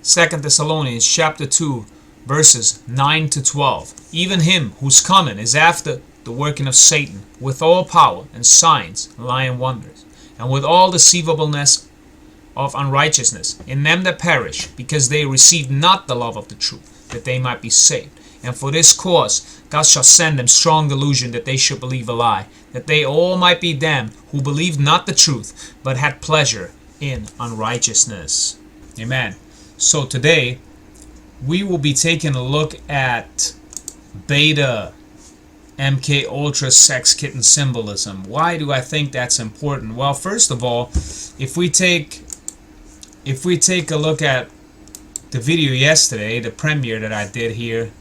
2 Thessalonians chapter 2, verses 9 to 12. Even him whose coming is after the working of Satan, with all power and signs, lying wonders, and with all deceivableness of unrighteousness in them that perish, because they receive not the love of the truth, that they might be saved. And for this cause God shall send them strong delusion, that they should believe a lie, that they all might be them who believed not the truth, but had pleasure in unrighteousness. Amen. So today we will be taking a look at beta MK Ultra sex kitten symbolism. Why do I think that's important? Well, first of all, if we take a look at the video yesterday, the premiere that I did here,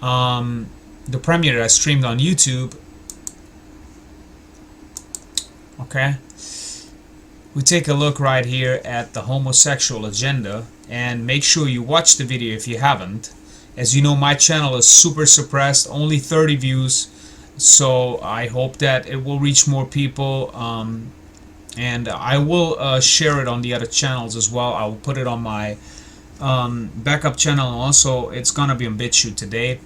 the premiere that I streamed on YouTube, okay, we take a look right here at the homosexual agenda, and make sure you watch the video if you haven't. As you know, my channel is super suppressed, only 30 views, so I hope that it will reach more people, and I will share it on the other channels as well. I will put it on my backup channel, and also it's gonna be on BitChute today.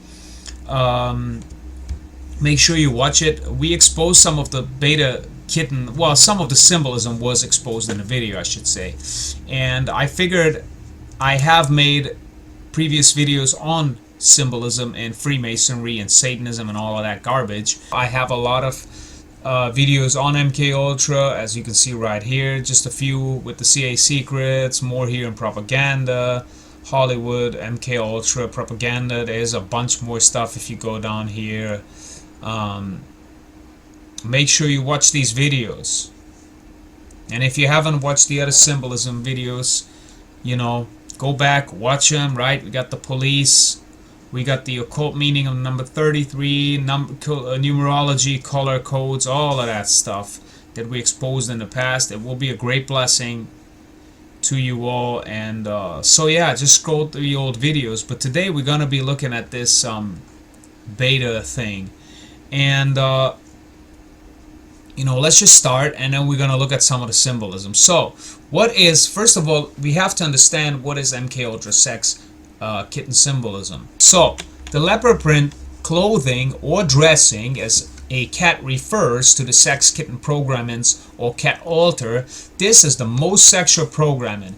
Make sure you watch it. We exposed some of the beta kitten, well, some of the symbolism was exposed in the video, I should say, and I figured I have made previous videos on symbolism and Freemasonry and Satanism and all of that garbage. I have a lot of videos on MK Ultra, as you can see right here, just a few with the CIA secrets, more here in propaganda, Hollywood, MK Ultra, propaganda. There's a bunch more stuff if you go down here. Make sure you watch these videos, and if you haven't watched the other symbolism videos, you know, go back, watch them. Right, we got the police, we got the occult meaning of number 33, numerology, color codes, all of that stuff that we exposed in the past. It will be a great blessing to you all, and so yeah, just scroll through the old videos. But today we're gonna be looking at this beta thing, and you know, let's just start, and then we're gonna look at some of the symbolism. So, what is, first of all, we have to understand what is MK Ultra sex kitten symbolism. So, the leopard print clothing or dressing, as a cat refers to the sex kitten programmings or cat altar. This is the most sexual programming.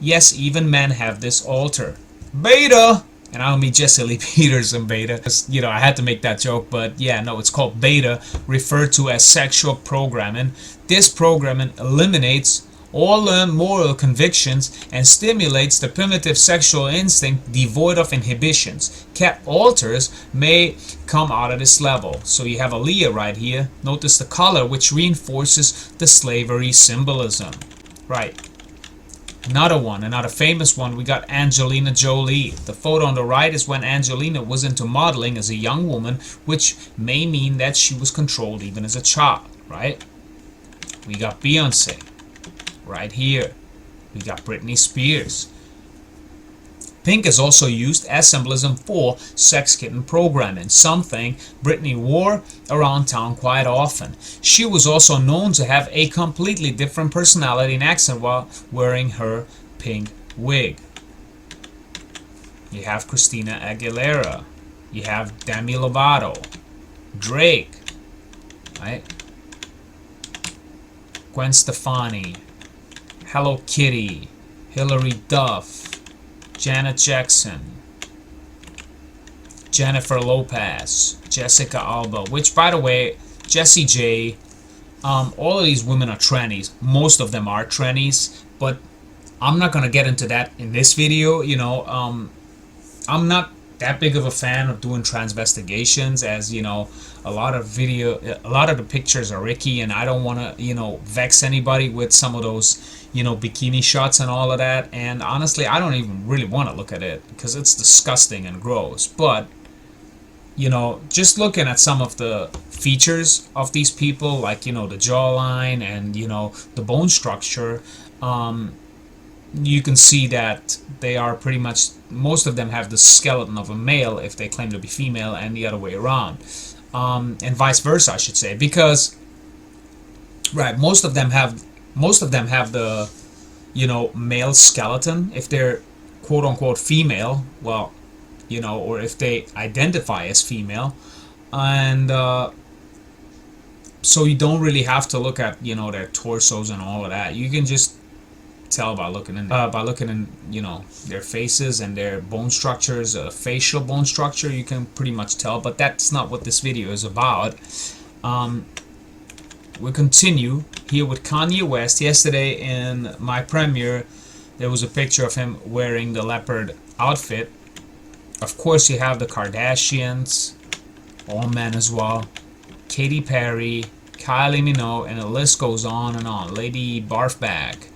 Yes, even men have this altar. Beta! And I don't mean Jesse Lee Peterson beta. You know, I had to make that joke, but yeah, no, it's called beta, referred to as sexual programming. This programming eliminates all learned moral convictions and stimulates the primitive sexual instinct devoid of inhibitions. Cat altars may come out of this level. So you have Aaliyah right here. Notice the color, which reinforces the slavery symbolism. Right. Another one, another famous one, we got Angelina Jolie. The photo on the right is when Angelina was into modeling as a young woman, which may mean that she was controlled even as a child, right? We got Beyonce right here. We got Britney Spears. Pink is also used as symbolism for sex kitten programming, something Britney wore around town quite often. She was also known to have a completely different personality and accent while wearing her pink wig. You have Christina Aguilera. You have Demi Lovato. Drake. Right? Gwen Stefani. Hello Kitty. Hilary Duff. Janet Jackson, Jennifer Lopez, Jessica Alba, which, by the way, Jessie J, all of these women are trannies. Most of them are trannies, but I'm not gonna get into that in this video. You know, I'm not that big of a fan of doing transvestigations, as you know, a lot of the pictures are icky, and I don't want to, you know, vex anybody with some of those, you know, bikini shots and all of that. And honestly, I don't even really want to look at it because it's disgusting and gross. But you know, just looking at some of the features of these people, like, you know, the jawline and, you know, the bone structure, you can see that they are pretty much, most of them have the skeleton of a male if they claim to be female, and the other way around, and vice versa, I should say, because right, most of them have the male skeleton. If they're quote unquote female, well, or if they identify as female. And so you don't really have to look at their torsos and all of that. You can just tell by looking in their faces and their bone structures, facial bone structure. You can pretty much tell, but that's not what this video is about. We continue here with Kanye West. Yesterday in my premiere there was a picture of him wearing the leopard outfit. Of course you have the Kardashians, all men as well, Katy Perry, Kylie Minogue, and the list goes on and on. Lady Barfbag,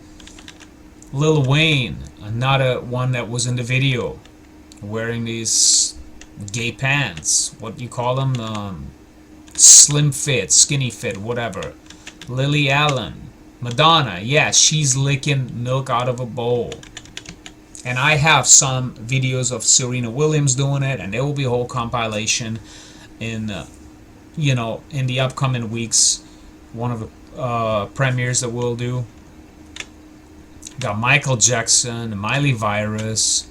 Lil Wayne, another one that was in the video, wearing these gay pants. What do you call them? Slim fit, skinny fit, whatever. Lily Allen, Madonna, yeah, she's licking milk out of a bowl. And I have some videos of Serena Williams doing it, and there will be a whole compilation in in the upcoming weeks. One of the premieres that we'll do. Got Michael Jackson, Miley Virus,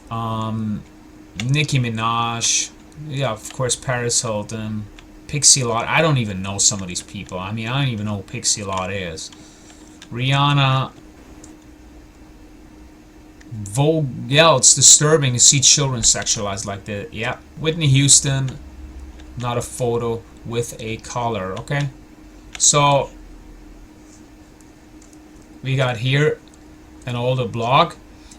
Nicki Minaj, yeah, of course, Paris Hilton, Pixie Lott. I don't even know some of these people. I mean, I don't even know who Pixie Lott is. Rihanna. Vogue. Yeah, it's disturbing to see children sexualized like that. Yeah. Whitney Houston. Not a photo with a collar. Okay. So we got here an older blog.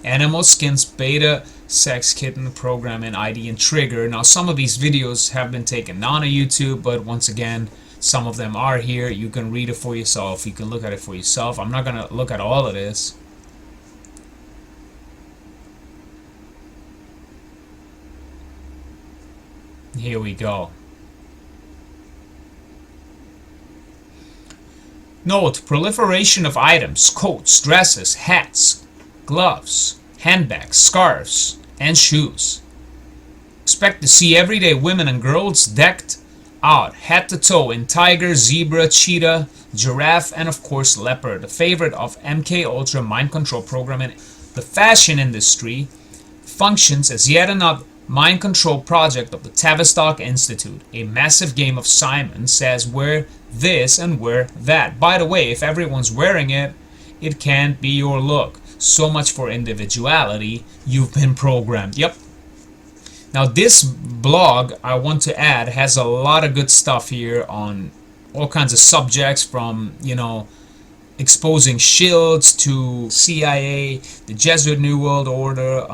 Animal Skins Beta Sex Kitten Program and ID and Trigger. Now some of these videos have been taken down on YouTube, but once again, some of them are here. You can read it for yourself. You can look at it for yourself. I'm not going to look at all of this. Here we go. Note, proliferation of items, coats, dresses, hats, gloves, handbags, scarves, and shoes. Expect to see everyday women and girls decked out head to toe in tiger, zebra, cheetah, giraffe, and of course leopard, the favorite of MK Ultra mind control program. And the fashion industry functions as yet another mind control project of the Tavistock Institute. A massive game of Simon Says wear this and wear that. By the way, if everyone's wearing it, it can't be your look. So much for individuality. You've been programmed. Yep. Now this blog, I want to add, has a lot of good stuff here on all kinds of subjects, from exposing shields to CIA, the Jesuit New World Order,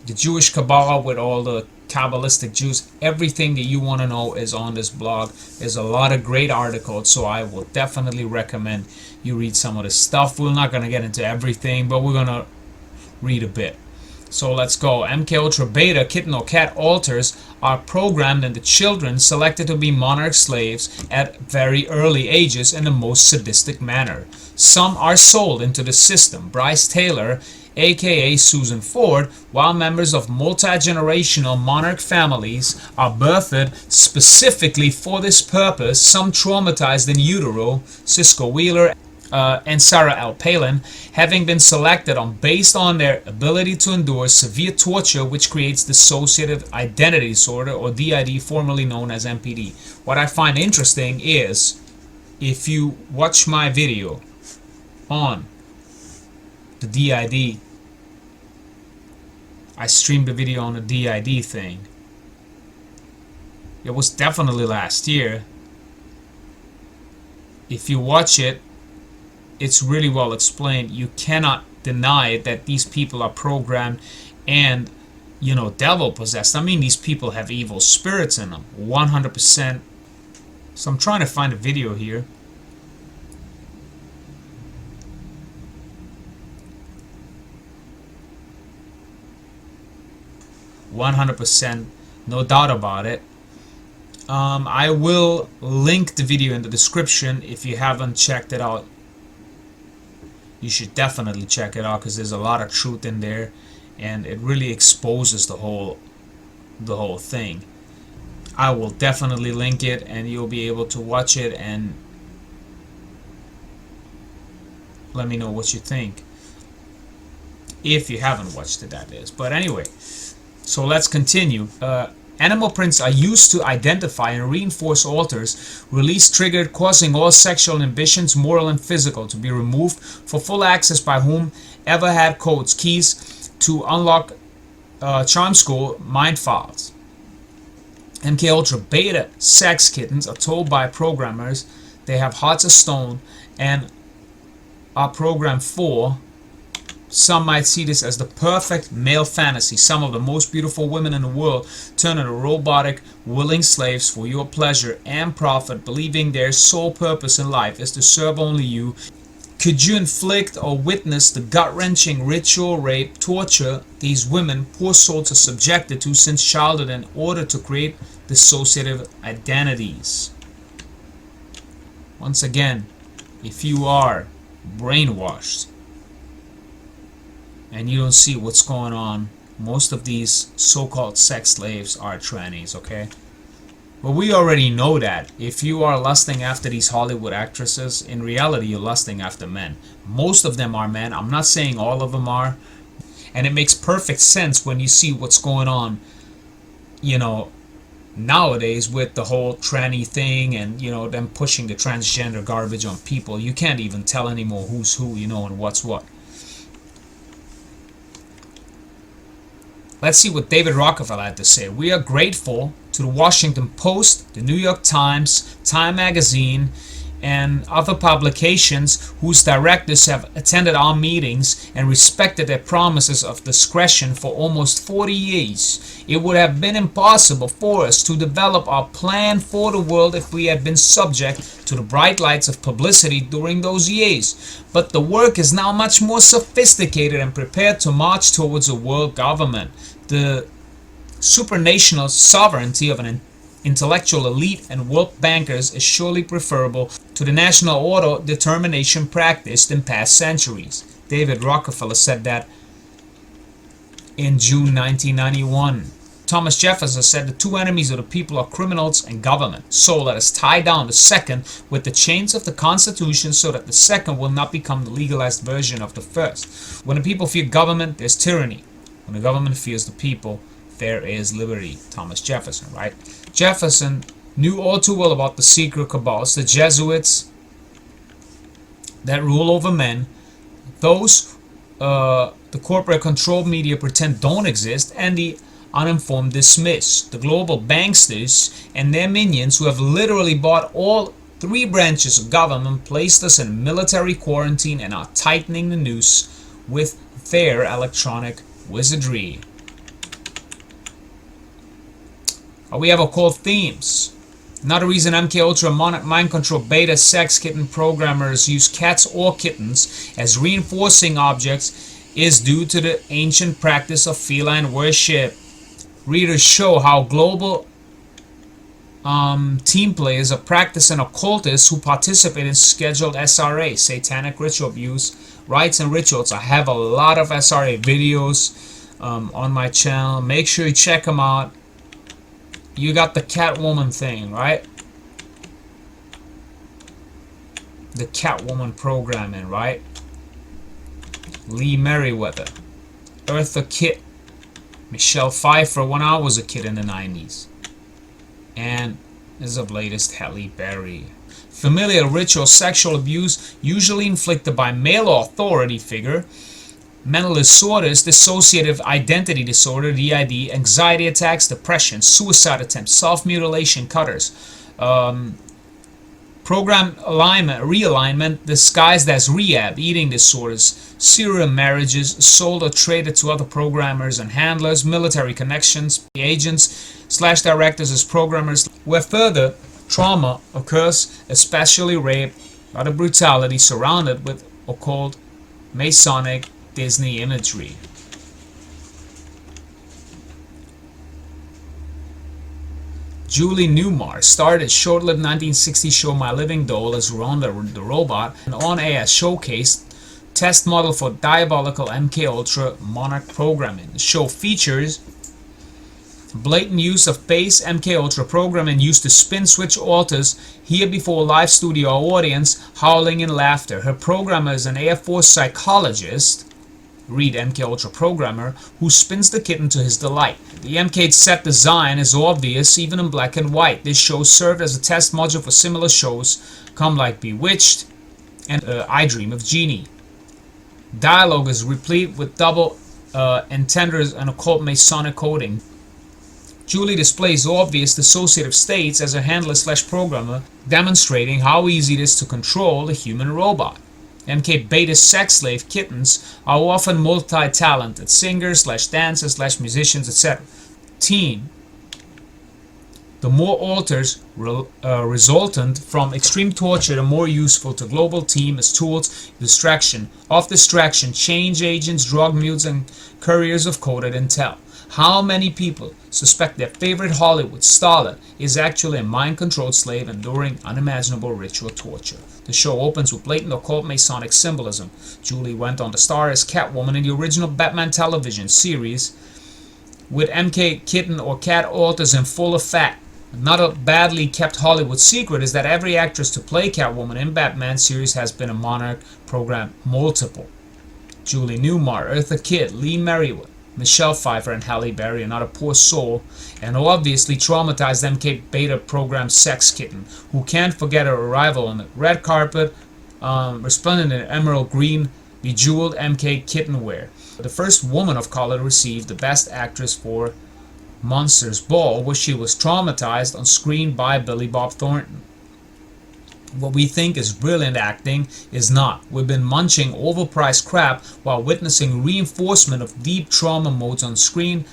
the Jewish Kabbalah with all the Kabbalistic Jews. Everything that you want to know is on this blog. There's a lot of great articles, so I will definitely recommend you read some of this stuff. We're not going to get into everything, but we're going to read a bit. So let's go. MK Ultra Beta Kitten or Cat alters are programmed into children selected to be monarch slaves at very early ages in the most sadistic manner. Some are sold into the system. Bryce Taylor, aka Susan Ford, while members of multi-generational monarch families are birthed specifically for this purpose, some traumatized in utero, Cisco Wheeler and Sarah L. Palin, having been selected based on their ability to endure severe torture, which creates dissociative identity disorder, or DID, formerly known as MPD. What I find interesting is, if you watch my video on the DID, I streamed a video on the DID thing. It was definitely last year. If you watch it, it's really well explained. You cannot deny that these people are programmed and, devil possessed. I mean, these people have evil spirits in them, 100%. So I'm trying to find a video here. %, no doubt about it. I will link the video in the description. If you haven't checked it out, you should definitely check it out, because there's a lot of truth in there, and it really exposes the whole thing. I will definitely link it, and you'll be able to watch it and let me know what you think. If you haven't watched it, that is. But anyway, so let's continue. Animal prints are used to identify and reinforce alters, release triggered, causing all sexual inhibitions, moral and physical, to be removed for full access by whomever had codes, keys to unlock charm school mind files. MK Ultra beta sex kittens are told by programmers they have hearts of stone and are programmed for. Some might see this as the perfect male fantasy. Some of the most beautiful women in the world turn into robotic, willing slaves for your pleasure and profit, believing their sole purpose in life is to serve only you. Could you inflict or witness the gut-wrenching ritual rape, torture these women, poor souls, are subjected to since childhood in order to create dissociative identities? Once again, if you are brainwashed and you don't see what's going on, most of these so-called sex slaves are trannies, okay? But we already know that. If you are lusting after these Hollywood actresses, in reality you're lusting after men. Most of them are men. I'm not saying all of them are. And it makes perfect sense when you see what's going on, you know, nowadays with the whole tranny thing and, you know, them pushing the transgender garbage on people. You can't even tell anymore who's who, you know, and what's what. Let's see what David Rockefeller had to say. We are grateful to the Washington Post, the New York Times, Time Magazine, and other publications whose directors have attended our meetings and respected their promises of discretion for almost 40 years. It would have been impossible for us to develop our plan for the world if we had been subject to the bright lights of publicity during those years. But the work is now much more sophisticated and prepared to march towards a world government. The supranational sovereignty of an intellectual elite and world bankers is surely preferable to the national order determination practiced in past centuries. David Rockefeller said that in June 1991. Thomas Jefferson said the two enemies of the people are criminals and government. So let us tie down the second with the chains of the Constitution so that the second will not become the legalized version of the first. When the people fear government, there's tyranny. When the government fears the people, there is liberty. Thomas Jefferson, right? Jefferson knew all too well about the secret cabals, the Jesuits that rule over men, those the corporate controlled media pretend don't exist, and the uninformed dismiss. The global banksters and their minions who have literally bought all three branches of government, placed us in military quarantine, and are tightening the noose with their electronic wizardry. We have occult themes. Another reason MK Ultra Monarch mind control beta sex kitten programmers use cats or kittens as reinforcing objects is due to the ancient practice of feline worship. Readers show how global team players are practicing occultists who participate in scheduled SRA, satanic ritual abuse, rites and rituals. I have a lot of SRA videos on my channel. Make sure you check them out. You got the Catwoman thing, right? The Catwoman programming, right? Lee Merriweather, Eartha Kitt, Michelle Pfeiffer when I was a kid in the 90s, and as of latest, Halle Berry. Familial ritual sexual abuse usually inflicted by male authority figure. Mental disorders, dissociative identity disorder, DID, anxiety attacks, depression, suicide attempts, self-mutilation, cutters, program realignment disguised as rehab, eating disorders, serial marriages, sold or traded to other programmers and handlers, military connections, agents/directors as programmers, where further trauma occurs, especially rape, other brutality surrounded with occult, Masonic, Disney imagery. Julie Newmar starred in short-lived 1960s show My Living Doll as Rhonda the Robot, and on-air showcased test model for diabolical MK Ultra Monarch programming. The show features Blatant use of base MK Ultra programming used to spin switch alters here before a live studio audience howling in laughter. Her programmer is an Air Force psychologist, read MK Ultra programmer, who spins the kitten to his delight. The MK set design is obvious even in black and white. This show served as a test module for similar shows come like Bewitched and I Dream of Jeannie. Dialogue is replete with double entendres and occult Masonic coding. Julie displays obvious dissociative states as a handler/programmer, demonstrating how easy it is to control a human robot. MK Beta's sex slave kittens are often multi-talented singers/dancers/musicians, etc. Teen. The more alters resultant from extreme torture, the more useful to global team as tools of distraction, change agents, drug mules, and couriers of coded intel. How many people suspect their favorite Hollywood starlet is actually a mind-controlled slave enduring unimaginable ritual torture? The show opens with blatant occult Masonic symbolism. Julie went on to star as Catwoman in the original Batman television series, with MK Kitten or Cat alters in full effect. Another badly kept Hollywood secret is that every actress to play Catwoman in Batman series has been a Monarch program multiple. Julie Newmar, Eartha Kitt, Lee Merriweather, Michelle Pfeiffer, and Halle Berry, another poor soul, and obviously traumatized MK Beta program sex kitten, who can't forget her arrival on the red carpet, resplendent in emerald green, bejeweled MK Kitten wear. The first woman of color received the Best Actress for Monsters Ball, where she was traumatized on screen by Billy Bob Thornton. What we think is brilliant acting is not. We've been munching overpriced crap while witnessing reinforcement of deep trauma modes on screen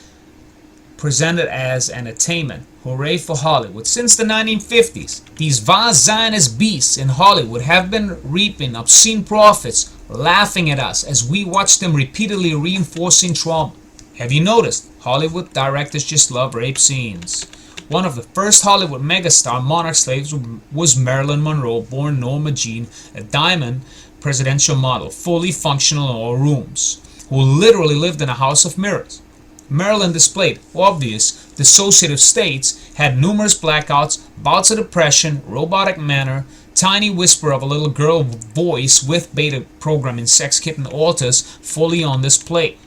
presented as entertainment. Hooray for Hollywood. Since the 1950s, these vile Zionist beasts in Hollywood have been reaping obscene profits, laughing at us as we watch them repeatedly reinforcing trauma. Have you noticed? Hollywood directors just love rape scenes. One of the first Hollywood megastar monarch slaves was Marilyn Monroe, born Norma Jean, a diamond presidential model, fully functional in all rooms, who literally lived in a house of mirrors. Marilyn displayed obvious dissociative states, had numerous blackouts, bouts of depression, robotic manner, tiny whisper of a little girl voice with beta programming sex kitten alters fully on display.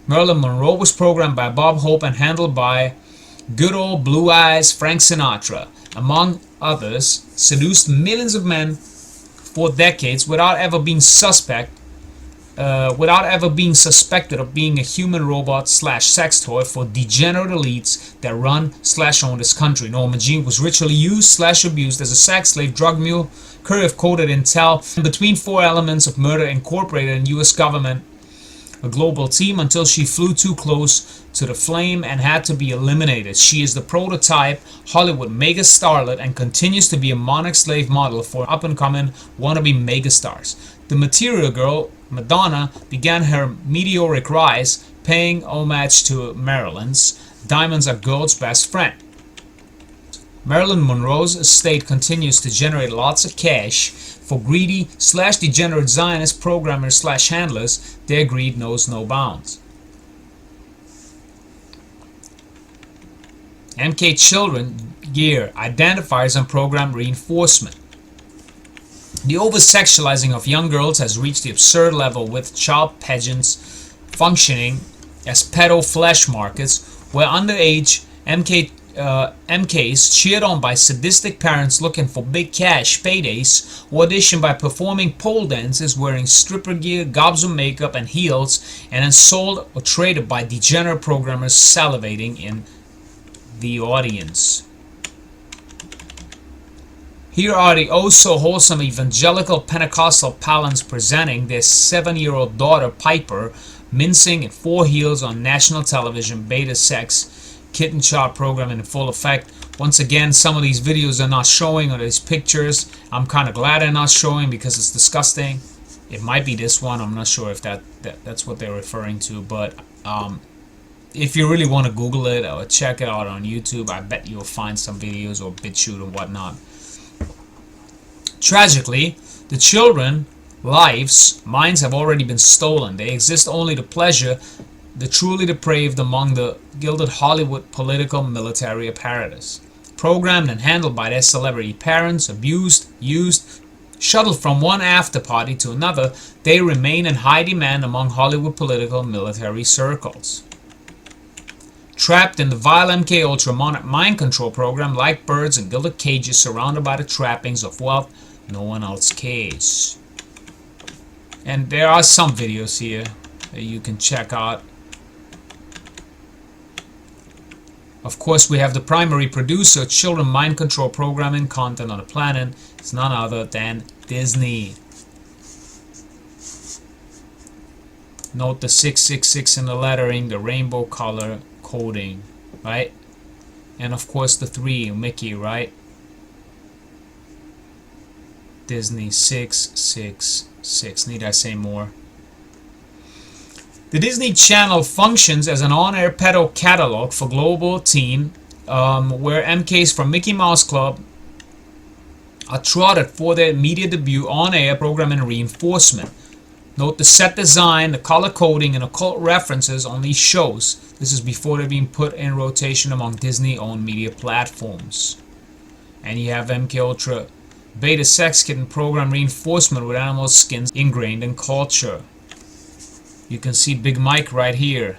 Marilyn Monroe was programmed by Bob Hope and handled by good old Blue Eyes Frank Sinatra, among others, seduced millions of men for decades without ever being suspected of being a human robot/sex toy for degenerate elites that run/own this country. Norma Jean was ritually used/abused as a sex slave, drug mule, courier of coded intel, between four elements of murder incorporated in U.S. government, a global team, until she flew too close to the flame and had to be eliminated. She is the prototype Hollywood mega starlet and continues to be a monarch slave model for up-and-coming wannabe megastars. The Material Girl, Madonna, began her meteoric rise, paying homage to Marilyn's "Diamonds Are Gold's Best Friend." Marilyn Monroe's estate continues to generate lots of cash for greedy/degenerate Zionist programmers/handlers. Their greed knows no bounds. MK Children gear identifiers and program reinforcement. The over-sexualizing of young girls has reached the absurd level, with child pageants functioning as pedo flesh markets, where underage MKs cheered on by sadistic parents looking for big cash paydays, auditioned by performing pole dances wearing stripper gear, gobs of makeup, and heels, and then sold or traded by degenerate programmers salivating in the audience. Here are the oh-so-wholesome evangelical Pentecostal palans presenting their 7-year-old daughter Piper mincing in 4 heels on national television. Beta sex kitten child program in full effect. Once again, some of these videos are not showing, or these pictures. I'm kind of glad they're not showing because it's disgusting. It might be this one. I'm not sure if that's what they're referring to, but if you really want to Google it or check it out on YouTube, I bet you'll find some videos or BitChute and whatnot. Tragically, the children's minds have already been stolen. They exist only to pleasure the truly depraved among the gilded Hollywood political military apparatus. Programmed and handled by their celebrity parents, abused, used, shuttled from one after party to another, they remain in high demand among Hollywood political military circles. Trapped in the vile MK Ultra Monarch mind control program, like birds in gilded cages surrounded by the trappings of wealth no one else cares. And there are some videos here that you can check out. Of course, we have the primary producer of children mind control programming content on the planet. It's none other than Disney. Note the 666 in the lettering, the rainbow color coding, right? And of course the 3, Mickey, right? Disney 666. Need I say more? The Disney Channel functions as an on-air pedo catalog for global teen, where MKs from Mickey Mouse Club are trotted for their media debut on-air programming reinforcement. Note the set design, the color coding, and occult references on these shows. This is before they're being put in rotation among Disney-owned media platforms. And you have MK Ultra Beta Sex Kitten program reinforcement with animal skins ingrained in culture. You can see Big Mike right here,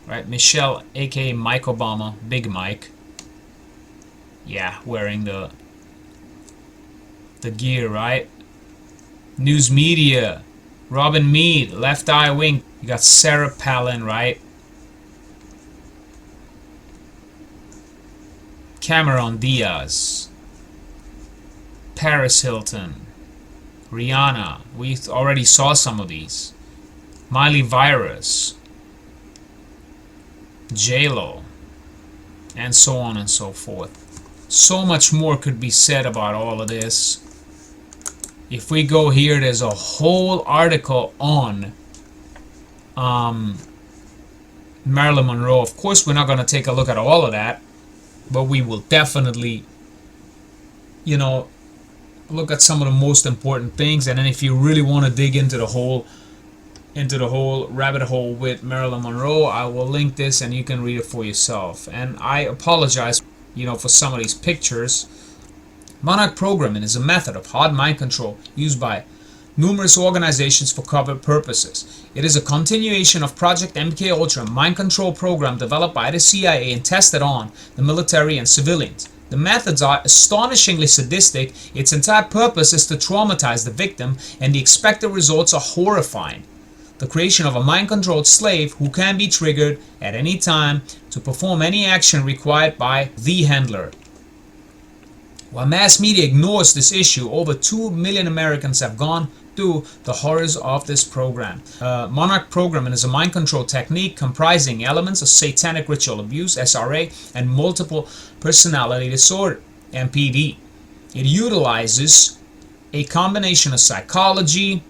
right? Michelle, aka Mike Obama, Big Mike. Yeah, wearing the gear, right? News media, Robin Meade, Left Eye Wink. You got Sarah Palin, right? Cameron Diaz, Paris Hilton, Rihanna. We already saw some of these. Miley Virus, J-Lo, and so on and so forth. So much more could be said about all of this. If we go here, there's a whole article on Marilyn Monroe. Of course, we're not going to take a look at all of that, but we will definitely, you know, look at some of the most important things. And then if you really want to dig into the whole rabbit hole with Marilyn Monroe, I will link this and you can read it for yourself. And I apologize, for some of these pictures. Monarch programming is a method of hard mind control used by numerous organizations for covert purposes. It is a continuation of Project MK Ultra mind control program developed by the CIA and tested on the military and civilians. The methods are astonishingly sadistic. Its entire purpose is to traumatize the victim, and the expected results are horrifying. The creation of a mind-controlled slave who can be triggered at any time to perform any action required by the handler. While mass media ignores this issue, over 2 million Americans have gone through the horrors of this program. Monarch programming is a mind control technique comprising elements of satanic ritual abuse, SRA, and multiple personality disorder, MPD. It utilizes a combination of psychology,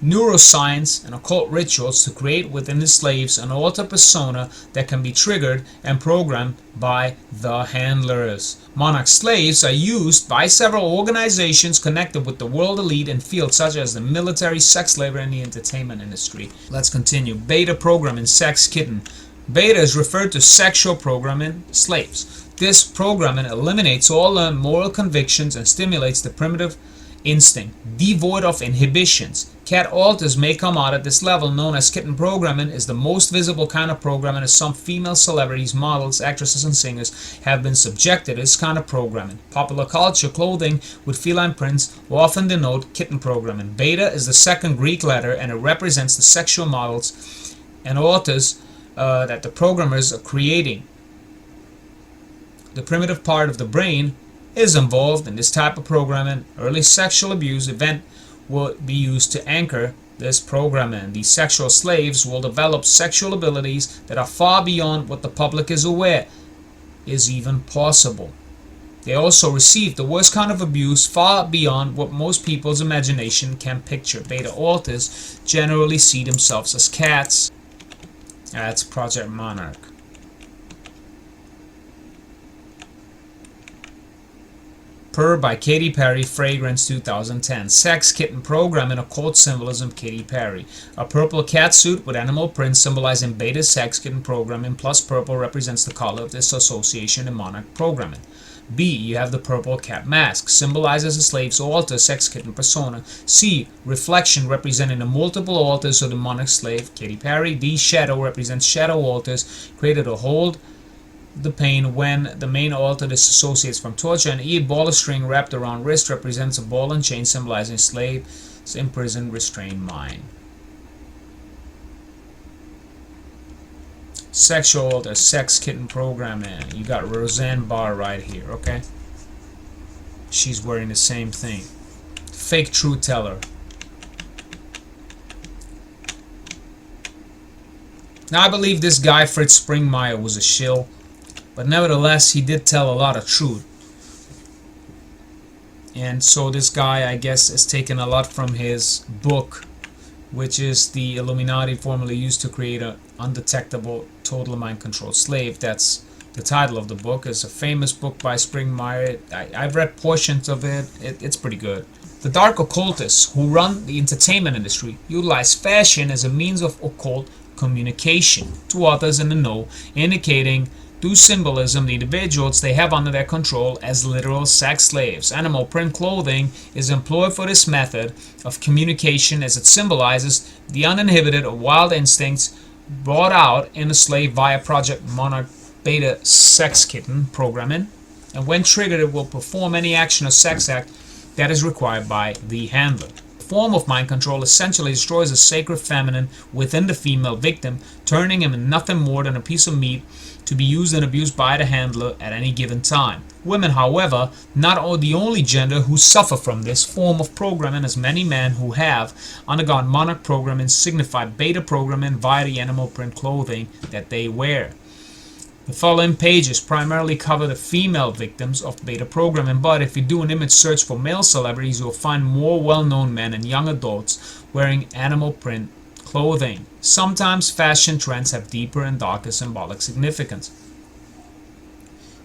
neuroscience, and occult rituals to create within the slaves an altered persona that can be triggered and programmed by the handlers. Monarch slaves are used by several organizations connected with the world elite in fields such as the military, sex labor, and the entertainment industry. Let's continue. Beta programming sex kitten. Beta is referred to sexual programming slaves. This programming eliminates all moral convictions and stimulates the primitive instinct, devoid of inhibitions. Cat alters may come out at this level. Known as kitten programming is the most visible kind of programming, as some female celebrities, models, actresses, and singers have been subjected to this kind of programming. Popular culture clothing with feline prints often denote kitten programming. Beta is the second Greek letter, and it represents the sexual models and alters that the programmers are creating. The primitive part of the brain is involved in this type of programming. Early sexual abuse event will be used to anchor this programming. These sexual slaves will develop sexual abilities that are far beyond what the public is aware is even possible. They also receive the worst kind of abuse far beyond what most people's imagination can picture. Beta alters generally see themselves as cats. That's Project Monarch. Per by Katy Perry, Fragrance 2010. Sex Kitten Program in Occult Symbolism, Katy Perry. A purple cat suit with animal print symbolizing beta sex kitten programming, plus purple represents the color of this association in monarch programming. B. You have the purple cat mask, symbolizes a slave's altar sex kitten persona. C. Reflection representing the multiple altars of the monarch slave, Katy Perry. D. Shadow represents shadow altars created to hold the pain when the main altar disassociates from torture. And E. Ball of string wrapped around wrist represents a ball and chain symbolizing slave's imprisoned, restrained mind. Sexual altar, sex kitten programming. You got Roseanne Barr right here, okay? She's wearing the same thing. Fake truth teller. Now I believe this guy Fritz Springmeier was a shill, but nevertheless he did tell a lot of truth. And so this guy, I guess, has taken a lot from his book, which is the Illuminati formerly used to create an undetectable, total mind-controlled slave. That's the title of the book. It's a famous book by Springmeier. I've read portions of it. It's pretty good. The dark occultists who run the entertainment industry utilize fashion as a means of occult communication to others in the know, indicating through symbolism the individuals they have under their control as literal sex slaves. Animal print clothing is employed for this method of communication as it symbolizes the uninhibited or wild instincts brought out in a slave via Project Monarch beta sex kitten programming, and when triggered it will perform any action or sex act that is required by the handler. The form of mind control essentially destroys the sacred feminine within the female victim, turning him into nothing more than a piece of meat to be used and abused by the handler at any given time. Women, however, not the only gender who suffer from this form of programming, as many men who have undergone monarch programming signify beta programming via the animal print clothing that they wear. The following pages primarily cover the female victims of beta programming, but if you do an image search for male celebrities, you'll find more well-known men and young adults wearing animal print clothing. Sometimes fashion trends have deeper and darker symbolic significance.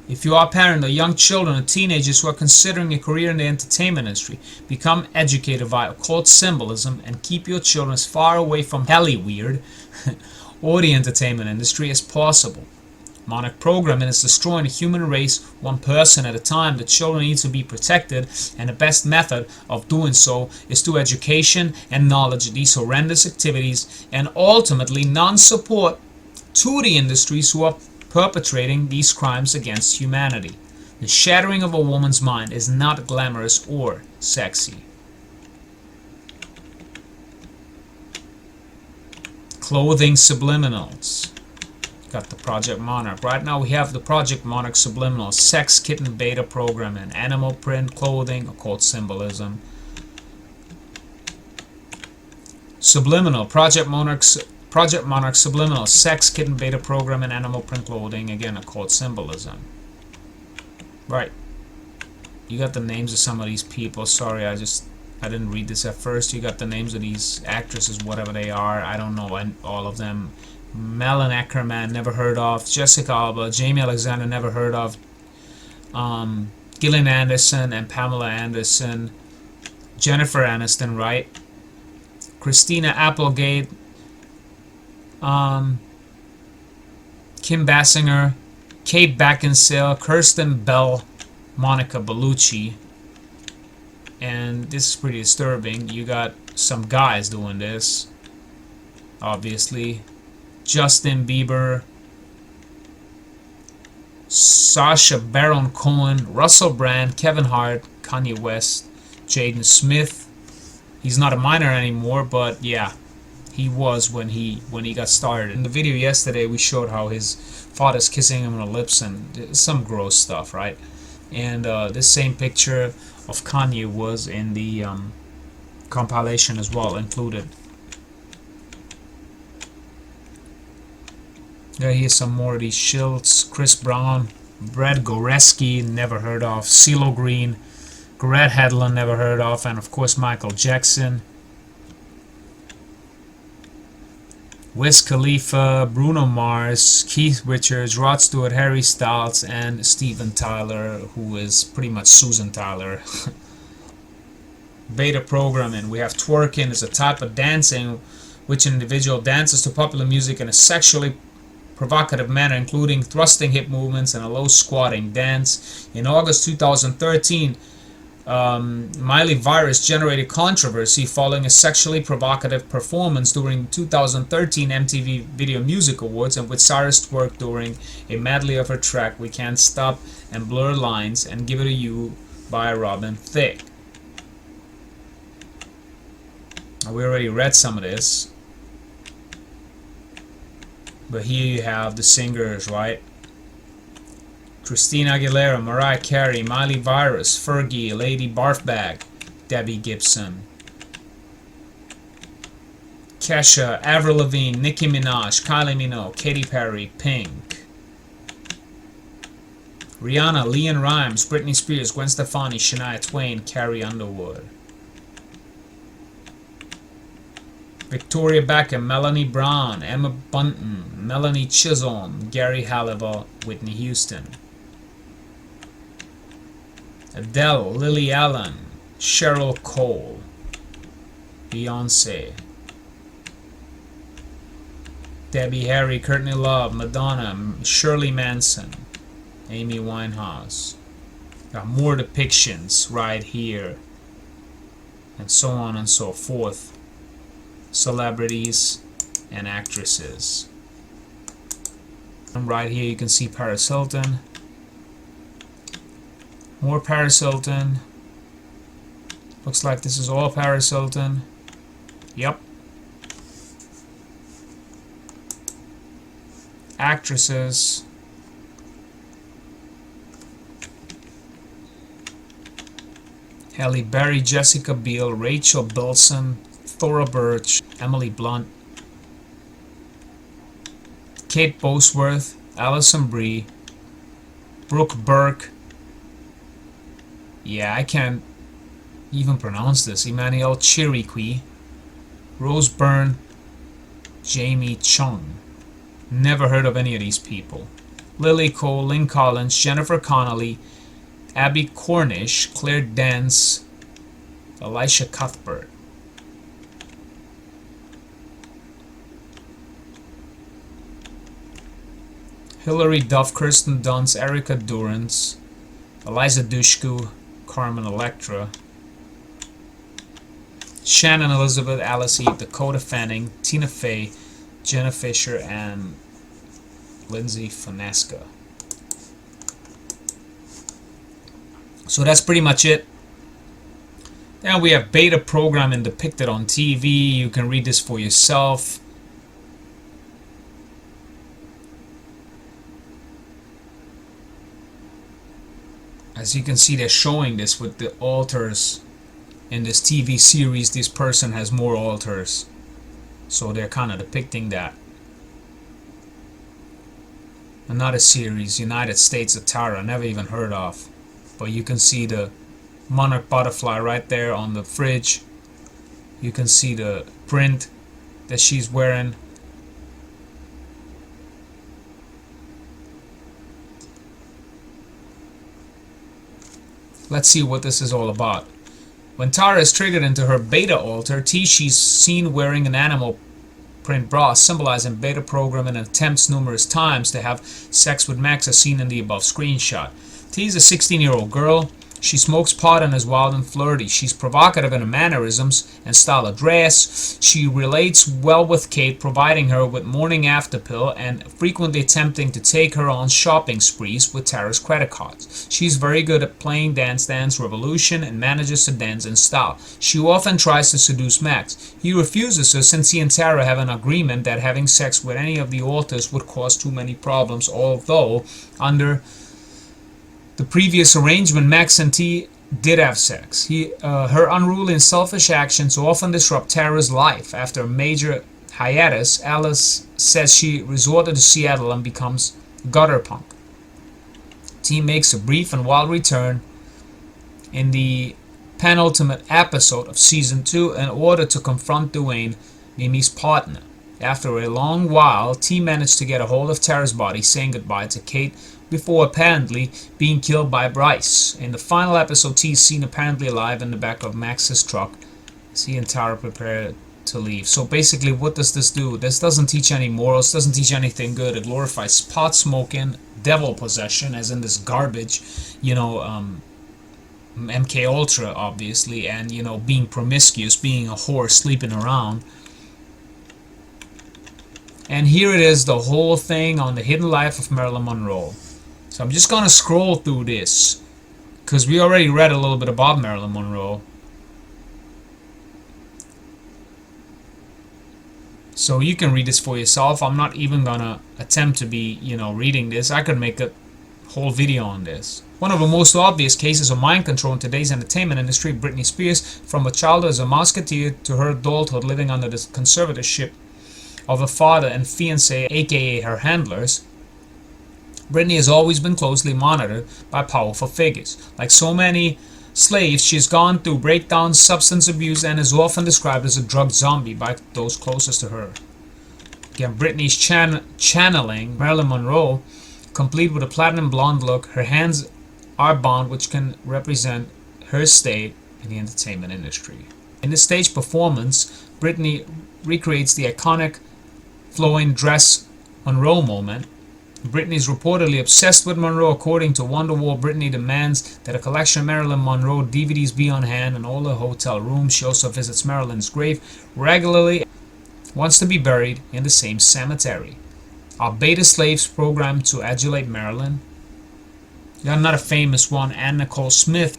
If you are a parent of young children or teenagers who are considering a career in the entertainment industry, become educated via occult symbolism and keep your children as far away from Hollywood or the entertainment industry as possible. Monarch programming is destroying the human race one person at a time. The children need to be protected, and the best method of doing so is through education and knowledge of these horrendous activities and ultimately non-support to the industries who are perpetrating these crimes against humanity. The shattering of a woman's mind is not glamorous or sexy. Clothing subliminals. Got the Project Monarch. Right now we have the Project Monarch subliminal, sex kitten beta programming, animal print clothing, occult symbolism. Subliminal, Project Monarch subliminal, sex kitten beta programming, animal print clothing, again occult symbolism. Right. You got the names of some of these people. Sorry, I didn't read this at first. You got the names of these actresses, whatever they are. I don't know all of them. Malin Ackerman, never heard of. Jessica Alba, Jamie Alexander, never heard of. Gillian Anderson and Pamela Anderson. Jennifer Aniston, right? Christina Applegate. Kim Basinger. Kate Beckinsale. Kirsten Bell. Monica Bellucci. And this is pretty disturbing. You got some guys doing this, obviously. Justin Bieber, Sacha Baron Cohen, Russell Brand, Kevin Hart, Kanye West, Jaden Smith. He's not a minor anymore, but yeah, he was when he got started. In the video yesterday, we showed how his father's kissing him on the lips and some gross stuff, right? And this same picture of Kanye was in the compilation as well, included. Yeah, here's some more of these shilts. Chris Brown, Brad Goreski, never heard of. CeeLo Green, Garrett Hedlund, never heard of. And of course Michael Jackson. Wiz Khalifa, Bruno Mars, Keith Richards, Rod Stewart, Harry Styles, and Steven Tyler, who is pretty much Susan Tyler. Beta programming. We have twerking as a type of dancing which an individual dances to popular music in a sexually provocative manner, including thrusting hip movements and a low squatting dance. In August 2013, Miley Virus generated controversy following a sexually provocative performance during 2013 MTV Video Music Awards, in which Cyrus twerked during a medley of her track We Can't Stop and Blur Lines and Give It To You by Robin Thicke. We already read some of this, but here you have the singers, right? Christina Aguilera, Mariah Carey, Miley Virus, Fergie, Lady Barfbag, Debbie Gibson, Kesha, Avril Lavigne, Nicki Minaj, Kylie Minogue, Katy Perry, Pink, Rihanna, Leanne Rimes, Britney Spears, Gwen Stefani, Shania Twain, Carrie Underwood, Victoria Beckham, Melanie Brown, Emma Bunton, Melanie Chisholm, Gary Halliwell, Whitney Houston, Adele, Lily Allen, Cheryl Cole, Beyonce, Debbie Harry, Courtney Love, Madonna, Shirley Manson, Amy Winehouse. Got more depictions right here, and so on and so forth. Celebrities and actresses. And right here you can see Paris Hilton. More Paris Hilton. Looks like this is all Paris Hilton. Yep. Actresses. Halle Berry, Jessica Biel, Rachel Bilson, Thora Birch, Emily Blunt, Kate Bosworth, Alison Brie, Brooke Burke. Yeah, I can't even pronounce this. Emmanuel Chiriqui, Rose Byrne, Jamie Chung. Never heard of any of these people. Lily Cole, Lynn Collins, Jennifer Connelly, Abby Cornish, Claire Dance, Elisha Cuthbert. Hilary Duff, Kirsten Dunst, Erica Durance, Eliza Dushku, Carmen Electra, Shannon Elizabeth, Alice Eve, Dakota Fanning, Tina Fey, Jenna Fisher, and Lindsay Fonesca. So that's pretty much it. Now we have beta programming depicted on TV. You can read this for yourself. As you can see, they're showing this with the altars. In this TV series, this person has more altars. So they're kind of depicting that. Another series, United States of Tara, never even heard of. But you can see the monarch butterfly right there on the fridge. You can see the print that she's wearing. Let's see what this is all about. When Tara is triggered into her beta altar, she's seen wearing an animal print bra, symbolizing beta programming, and attempts numerous times to have sex with Max, as seen in the above screenshot. T is a 16-year-old girl. She smokes pot and is wild and flirty. She's provocative in her mannerisms and style of dress. She relates well with Kate, providing her with morning after pill and frequently attempting to take her on shopping sprees with Tara's credit cards. She's very good at playing Dance Revolution and manages to dance in style. She often tries to seduce Max. He refuses her since he and Tara have an agreement that having sex with any of the alters would cause too many problems, although under the previous arrangement, Max and T did have sex. Her unruly and selfish actions often disrupt Tara's life. After a major hiatus, Alice says she resorted to Seattle and becomes gutter punk. T makes a brief and wild return in the penultimate episode of Season 2 in order to confront Dwayne, Mimi's partner. After a long while, T managed to get a hold of Tara's body, saying goodbye to Kate before apparently being killed by Bryce. In the final episode, T is seen apparently alive in the back of Max's truck as he and Tara prepare to leave. So basically, what does this do? This doesn't teach any morals, doesn't teach anything good. It glorifies pot smoking, devil possession, as in this garbage, MK Ultra, obviously, and being promiscuous, being a whore, sleeping around. And here it is, the whole thing on the hidden life of Marilyn Monroe. So I'm just gonna scroll through this because we already read a little bit about Marilyn Monroe. So you can read this for yourself. I'm not even gonna attempt to be, reading this. I could make a whole video on this. One of the most obvious cases of mind control in today's entertainment industry, Britney Spears, from a childhood as a musketeer to her adulthood living under the conservatorship of her father and fiancé, aka her handlers, Britney has always been closely monitored by powerful figures. Like so many slaves, she has gone through breakdowns, substance abuse, and is often described as a drug zombie by those closest to her. Again, Britney's channeling Marilyn Monroe, complete with a platinum blonde look. Her hands are bound, which can represent her state in the entertainment industry. In this stage performance, Britney recreates the iconic flowing dress Monroe moment. Britney is reportedly obsessed with Monroe. According to Wonderwall, Britney demands that a collection of Marilyn Monroe DVDs be on hand in all her hotel rooms. She also visits Marilyn's grave regularly and wants to be buried in the same cemetery. Are beta slaves programmed to adulate Marilyn? You got another famous one, Nicole Smith.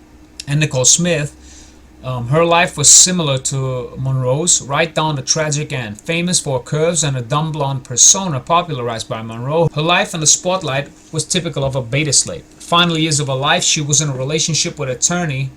Her life was similar to Monroe's, right down the tragic end. Famous for curves and a dumb blonde persona popularized by Monroe, her life in the spotlight was typical of a beta slave. Final years of her life, she was in a relationship with attorney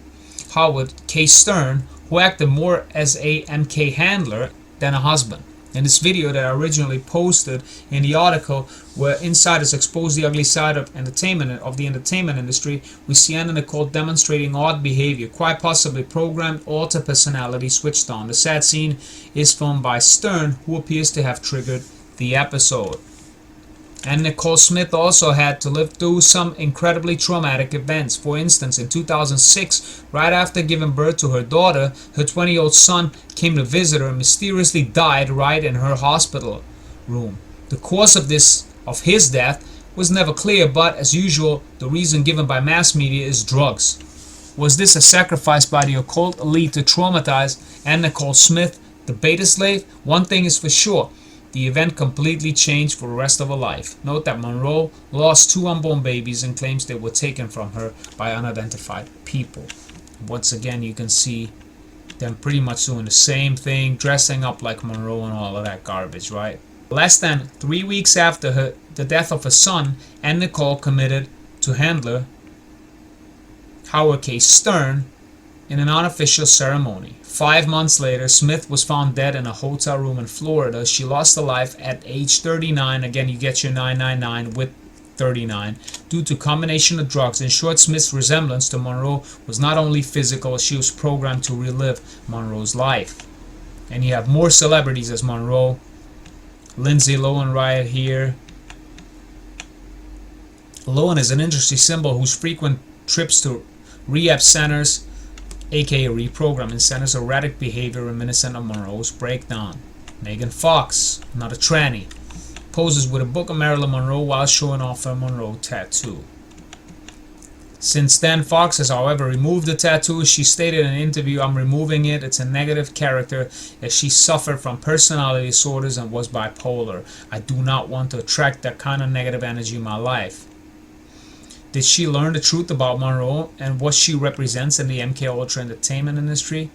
Howard K. Stern, who acted more as a MK handler than a husband. In this video that I originally posted in the article where insiders expose the ugly side of the entertainment industry, we see Anna Nicole demonstrating odd behavior, quite possibly programmed, altered personality switched on. The sad scene is filmed by Stern, who appears to have triggered the episode. And Nicole Smith also had to live through some incredibly traumatic events. For instance, in 2006, right after giving birth to her daughter, her 20-year-old son came to visit her and mysteriously died right in her hospital room. The cause of his death was never clear, but as usual, the reason given by mass media is drugs. Was this a sacrifice by the occult elite to traumatize Anna Nicole Smith, the beta slave? One thing is for sure. The event completely changed for the rest of her life. Note that Monroe lost 2 unborn babies and claims they were taken from her by unidentified people. Once again, you can see them pretty much doing the same thing, dressing up like Monroe and all of that garbage, right? Less than 3 weeks after the death of her son, Anna Nicole committed to handler Howard K. Stern in an unofficial ceremony. 5 months later, Smith was found dead in a hotel room in Florida. She lost her life at age 39. Again, you get your 999 with 39 due to combination of drugs. In short, Smith's resemblance to Monroe was not only physical, she was programmed to relive Monroe's life. And you have more celebrities as Monroe. Lindsay Lohan right here. Lohan is an industry symbol whose frequent trips to rehab centers, aka reprogramming centers, erratic behavior reminiscent of Monroe's breakdown. Megan Fox, not a tranny, poses with a book of Marilyn Monroe while showing off her Monroe tattoo. Since then, Fox has, however, removed the tattoo. She stated in an interview, "I'm removing it. It's a negative character as she suffered from personality disorders and was bipolar. I do not want to attract that kind of negative energy in my life." Did she learn the truth about Monroe and what she represents in the MK Ultra entertainment industry?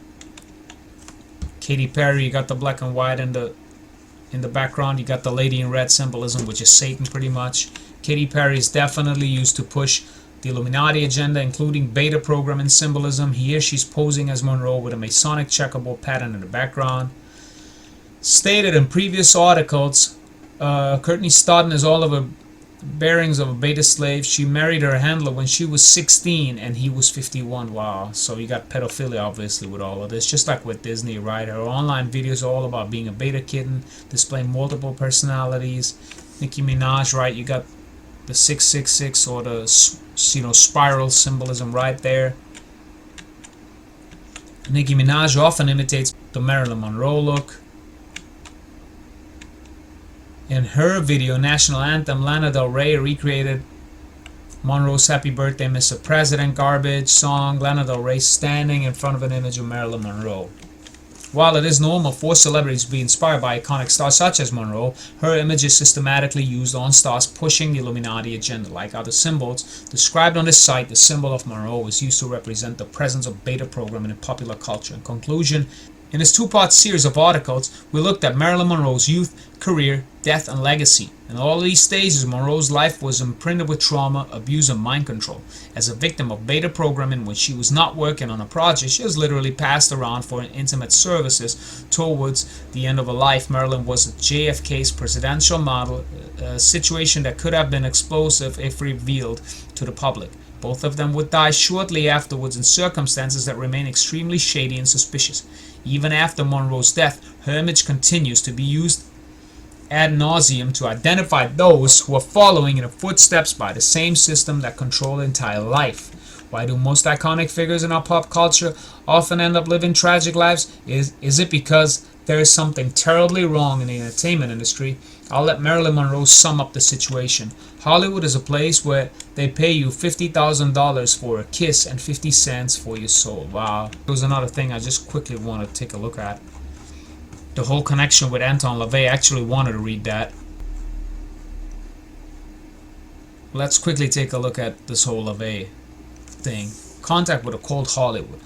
Katy Perry, you got the black and white in the background. You got the lady in red symbolism, which is Satan pretty much. Katy Perry is definitely used to push the Illuminati agenda, including beta programming symbolism. Here she's posing as Monroe with a Masonic checkerboard pattern in the background. Stated in previous articles, Courtney Stodden is Oliver bearings of a beta slave. She married her handler when she was 16 and he was 51. Wow. So you got pedophilia obviously with all of this, just like with Disney, right? Her online videos are all about being a beta kitten, displaying multiple personalities. Nicki Minaj, right? You got the 666 or the spiral symbolism right there. Nicki Minaj often imitates the Marilyn Monroe look. In her video, National Anthem, Lana Del Rey recreated Monroe's Happy Birthday, Mr. President garbage song. Lana Del Rey standing in front of an image of Marilyn Monroe. While it is normal for celebrities to be inspired by iconic stars such as Monroe, her image is systematically used on stars pushing the Illuminati agenda. Like other symbols described on this site, the symbol of Monroe is used to represent the presence of beta programming in popular culture. In conclusion, in this two-part series of articles, we looked at Marilyn Monroe's youth, career, death, and legacy. In all of these stages, Monroe's life was imprinted with trauma, abuse, and mind control. As a victim of beta programming, when she was not working on a project, she was literally passed around for intimate services. Towards the end of her life, Marilyn was JFK's presidential model, a situation that could have been explosive if revealed to the public. Both of them would die shortly afterwards in circumstances that remain extremely shady and suspicious. Even after Monroe's death, her image continues to be used ad nauseum to identify those who are following in the footsteps by the same system that control entire life. Why do most iconic figures in our pop culture often end up living tragic lives? Is it because there is something terribly wrong in the entertainment industry? I'll let Marilyn Monroe sum up the situation. Hollywood is a place where they pay you $50,000 for a kiss and 50 cents for your soul. Wow. There's another thing I just quickly want to take a look at. The whole connection with Anton LaVey. I actually wanted to read that. Let's quickly take a look at this whole LaVey thing. Contact with occult Hollywood.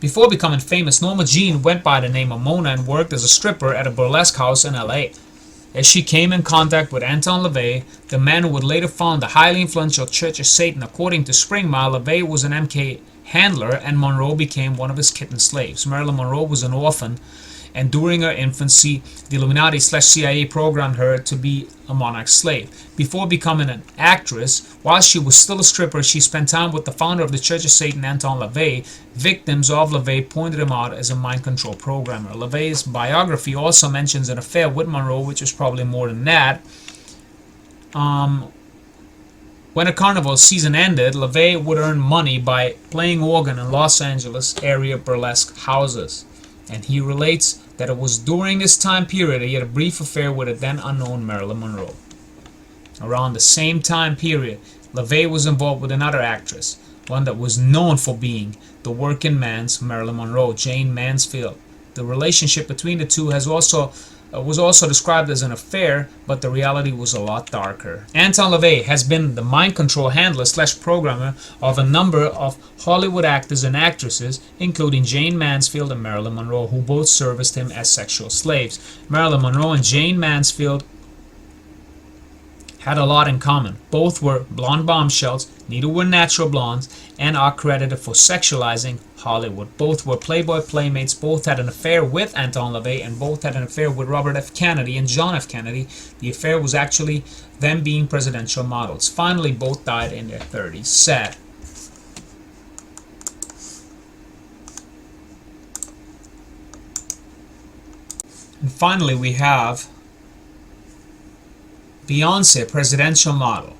Before becoming famous, Norma Jean went by the name of Mona and worked as a stripper at a burlesque house in LA. As she came in contact with Anton LaVey, the man who would later found the highly influential Church of Satan, according to Spring Mile, LaVey was an MK handler and Monroe became one of his kitten slaves. Marilyn Monroe was an orphan, and during her infancy, the Illuminati/CIA programmed her to be a monarch slave. Before becoming an actress, while she was still a stripper, she spent time with the founder of the Church of Satan, Anton LaVey. Victims of LaVey pointed him out as a mind control programmer. LaVey's biography also mentions an affair with Monroe, which was probably more than that. When a carnival season ended, LaVey would earn money by playing organ in Los Angeles area burlesque houses. And he relates that it was during this time period he had a brief affair with a then unknown Marilyn Monroe. Around the same time period, LaVey was involved with another actress, one that was known for being the working man's Marilyn Monroe, Jane Mansfield. The relationship between the two was also described as an affair, but the reality was a lot darker. Anton LaVey has been the mind control handler/programmer of a number of Hollywood actors and actresses, including Jane Mansfield and Marilyn Monroe, who both serviced him as sexual slaves. Marilyn Monroe and Jane Mansfield had a lot in common. Both were blonde bombshells, neither were natural blondes, and are credited for sexualizing Hollywood. Both were Playboy playmates, both had an affair with Anton LaVey, and both had an affair with Robert F. Kennedy and John F. Kennedy. The affair was actually them being presidential models. Finally, both died in their 30s. Sad. And finally, we have Beyonce, presidential model.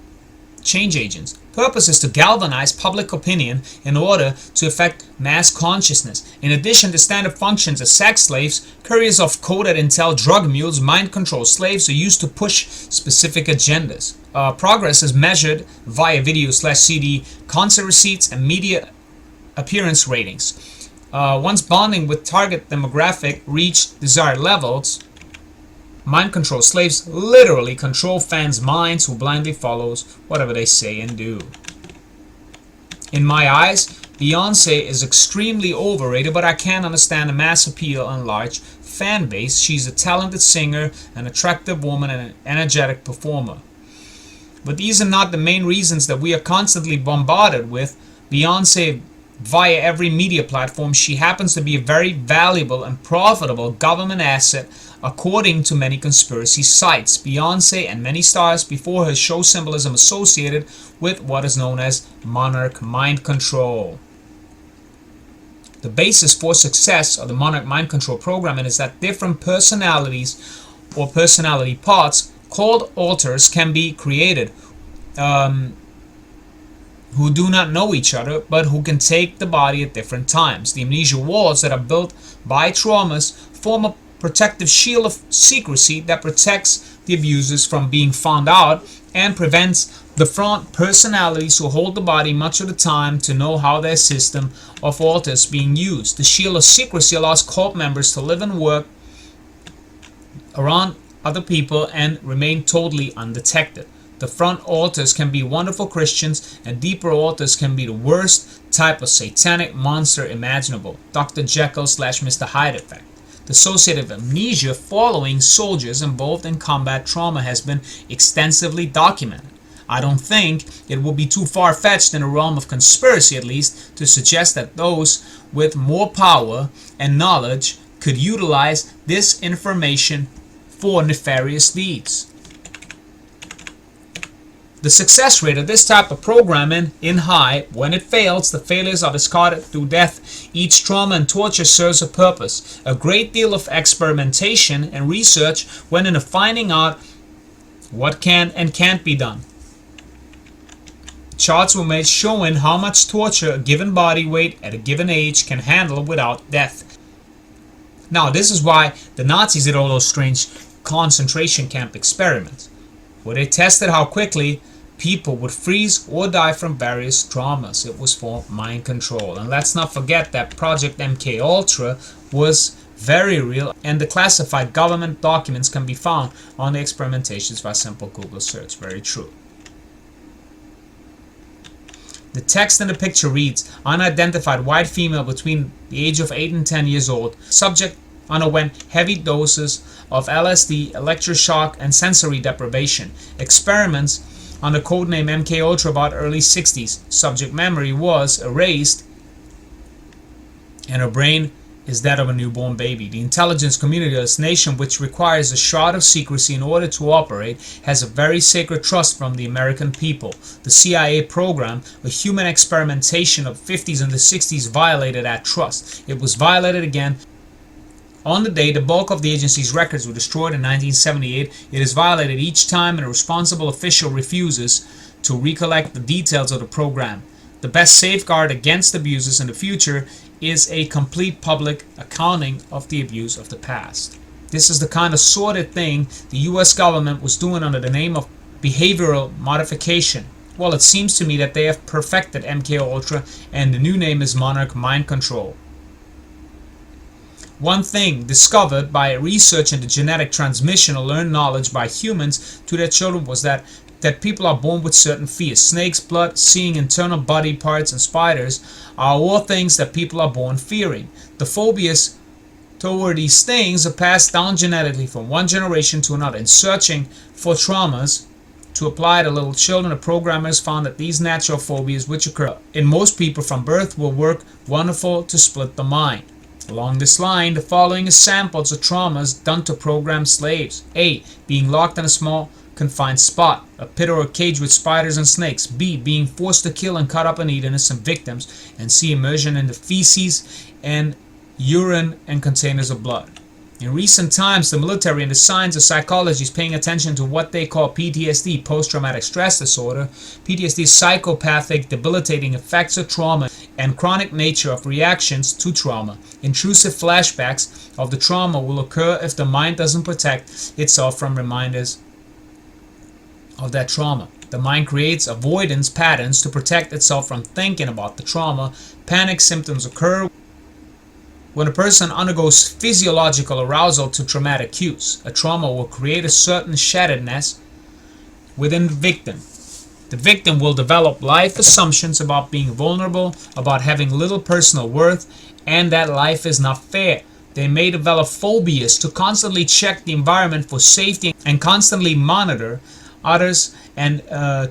Change agents. Purpose is to galvanize public opinion in order to affect mass consciousness. In addition to standard functions as sex slaves, couriers of coded intel, drug mules, mind control slaves are used to push specific agendas. Progress is measured via video/CD, concert receipts, and media appearance ratings. Once bonding with target demographic reach desired levels, mind control slaves literally control fans' minds who blindly follows whatever they say and do. In my eyes, Beyonce is extremely overrated, but I can understand the mass appeal and large fan base. She's a talented singer, an attractive woman, and an energetic performer. But these are not the main reasons that we are constantly bombarded with Beyonce via every media platform. She happens to be a very valuable and profitable government asset according to many conspiracy sites. Beyonce and many stars before her show symbolism associated with what is known as monarch mind control. The basis for success of the monarch mind control program is that different personalities or personality parts called alters can be created who do not know each other but who can take the body at different times. The amnesia walls that are built by traumas form a protective shield of secrecy that protects the abusers from being found out and prevents the front personalities who hold the body much of the time to know how their system of alters being used. The shield of secrecy allows cult members to live and work around other people and remain totally undetected. The front alters can be wonderful Christians, and deeper alters can be the worst type of satanic monster imaginable. Dr. Jekyll / Mr. Hyde effect. The associative amnesia following soldiers involved in combat trauma has been extensively documented. I don't think it will be too far-fetched in the realm of conspiracy, at least, to suggest that those with more power and knowledge could utilize this information for nefarious deeds. The success rate of this type of programming is high. When it fails, the failures are discarded through death. Each trauma and torture serves a purpose. A great deal of experimentation and research went into finding out what can and can't be done. Charts were made showing how much torture a given body weight at a given age can handle without death. Now, this is why the Nazis did all those strange concentration camp experiments, where they tested how quickly people would freeze or die from various traumas. It was for mind control. And let's not forget that Project MKUltra was very real, and the classified government documents can be found on the experimentations by simple Google search. Very true. The text in the picture reads, unidentified white female between the age of 8 and 10 years old. Subject underwent heavy doses of LSD, electroshock, and sensory deprivation. Experiments under codename MKUltra about early 60s. Subject memory was erased and her brain is that of a newborn baby. The intelligence community of this nation, which requires a shroud of secrecy in order to operate, has a very sacred trust from the American people. The CIA program, a human experimentation of the 50s and the 60s, violated that trust. It was violated again on the day the bulk of the agency's records were destroyed in 1978. It is violated each time and a responsible official refuses to recollect the details of the program. The best safeguard against abuses in the future is a complete public accounting of the abuse of the past. This is the kind of sordid thing the US government was doing under the name of behavioral modification. Well, it seems to me that they have perfected MKUltra, and the new name is Monarch Mind Control. One thing discovered by research into genetic transmission of learned knowledge by humans to their children was that people are born with certain fears. Snakes, blood, seeing internal body parts, and spiders are all things that people are born fearing. The phobias toward these things are passed down genetically from one generation to another. In searching for traumas to apply to little children, the programmers found that these natural phobias, which occur in most people from birth, will work wonderful to split the mind. Along this line, the following is samples of traumas done to programmed slaves. A. Being locked in a small confined spot, a pit or a cage with spiders and snakes. B. Being forced to kill and cut up and eat innocent victims. And C. Immersion in the feces and urine and containers of blood. In recent times, the military and the science of psychology is paying attention to what they call PTSD, post-traumatic stress disorder. PTSD is psychopathic, debilitating effects of trauma and chronic nature of reactions to trauma. Intrusive flashbacks of the trauma will occur if the mind doesn't protect itself from reminders of that trauma. The mind creates avoidance patterns to protect itself from thinking about the trauma. Panic symptoms occur when a person undergoes physiological arousal to traumatic cues. A trauma will create a certain shatteredness within the victim. The victim will develop life assumptions about being vulnerable, about having little personal worth, and that life is not fair. They may develop phobias to constantly check the environment for safety and constantly monitor others and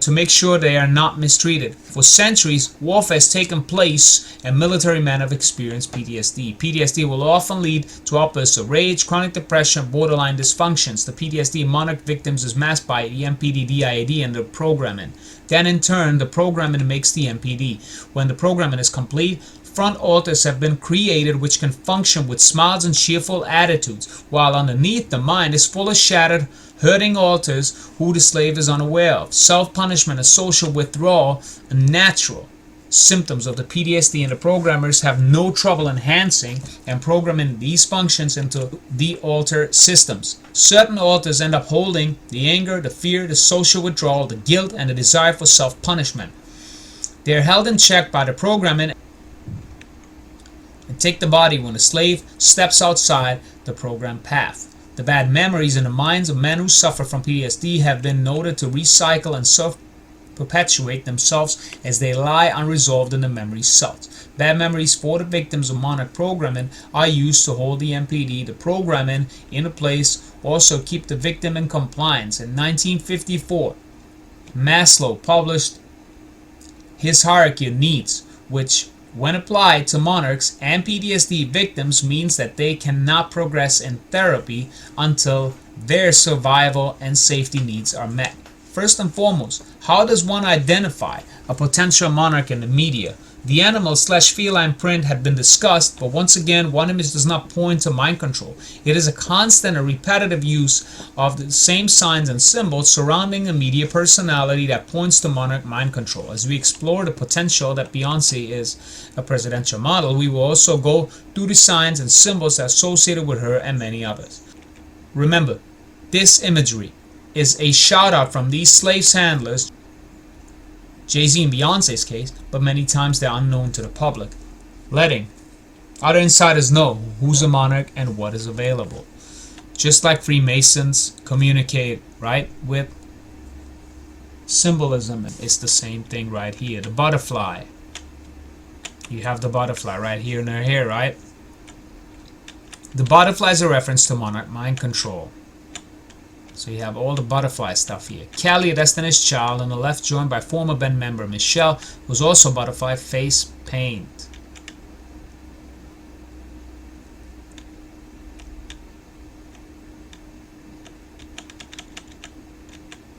to make sure they are not mistreated. For centuries, warfare has taken place and military men have experienced PTSD. PTSD will often lead to outbursts of rage, chronic depression, borderline dysfunctions. The PTSD in Monarch victims is masked by the MPD DIAD and the programming. Then in turn, the programming makes the MPD. When the programming is complete, front alters have been created which can function with smiles and cheerful attitudes, while underneath the mind is full of shattered, hurting alters who the slave is unaware of. Self-punishment and social withdrawal are natural symptoms of the PTSD, and the programmers have no trouble enhancing and programming these functions into the alter systems. Certain alters end up holding the anger, the fear, the social withdrawal, the guilt, and the desire for self-punishment. They are held in check by the programming and take the body when the slave steps outside the program path. The bad memories in the minds of men who suffer from PTSD have been noted to recycle and self-perpetuate themselves as they lie unresolved in the memory cells. Bad memories for the victims of Monarch programming are used to hold the MPD. The programming in a place also keep the victim in compliance. In 1954, Maslow published his hierarchy of needs, which when applied to monarchs and PTSD victims means that they cannot progress in therapy until their survival and safety needs are met. First and foremost, how does one identify a potential monarch in the media? The animal/feline print had been discussed, but once again, one image does not point to mind control. It is a constant and repetitive use of the same signs and symbols surrounding a media personality that points to monarch mind control. As we explore the potential that Beyonce is a presidential model, we will also go through the signs and symbols associated with her and many others. Remember, this imagery is a shout out from these slaves handlers, Jay-Z and Beyonce's case, but many times they're unknown to the public, letting other insiders know who's a monarch and what is available. Just like Freemasons communicate, right, with symbolism, it's the same thing right here. The butterfly. You have the butterfly right here in her hair, right? The butterfly is a reference to monarch mind control. So you have all the butterfly stuff here. Kelly, a Destiny's Child, on the left, joined by former band member Michelle, who's also butterfly face paint.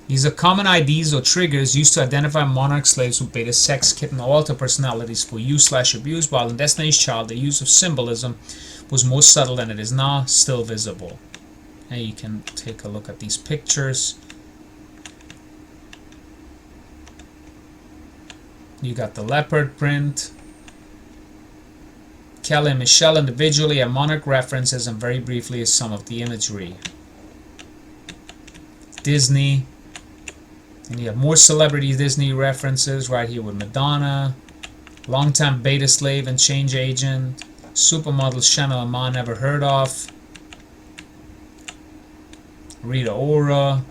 These are common IDs or triggers used to identify monarch slaves with beta sex, kitten, or alter personalities for use/abuse, while in Destiny's Child the use of symbolism was more subtle than it is now, still visible. And you can take a look at these pictures. You got the leopard print. Kelly and Michelle individually have monarch references, and very briefly is some of the imagery. Disney. And you have more celebrity Disney references right here with Madonna, longtime beta slave and change agent, supermodel Chanel Amon, never heard of, Rita Ora.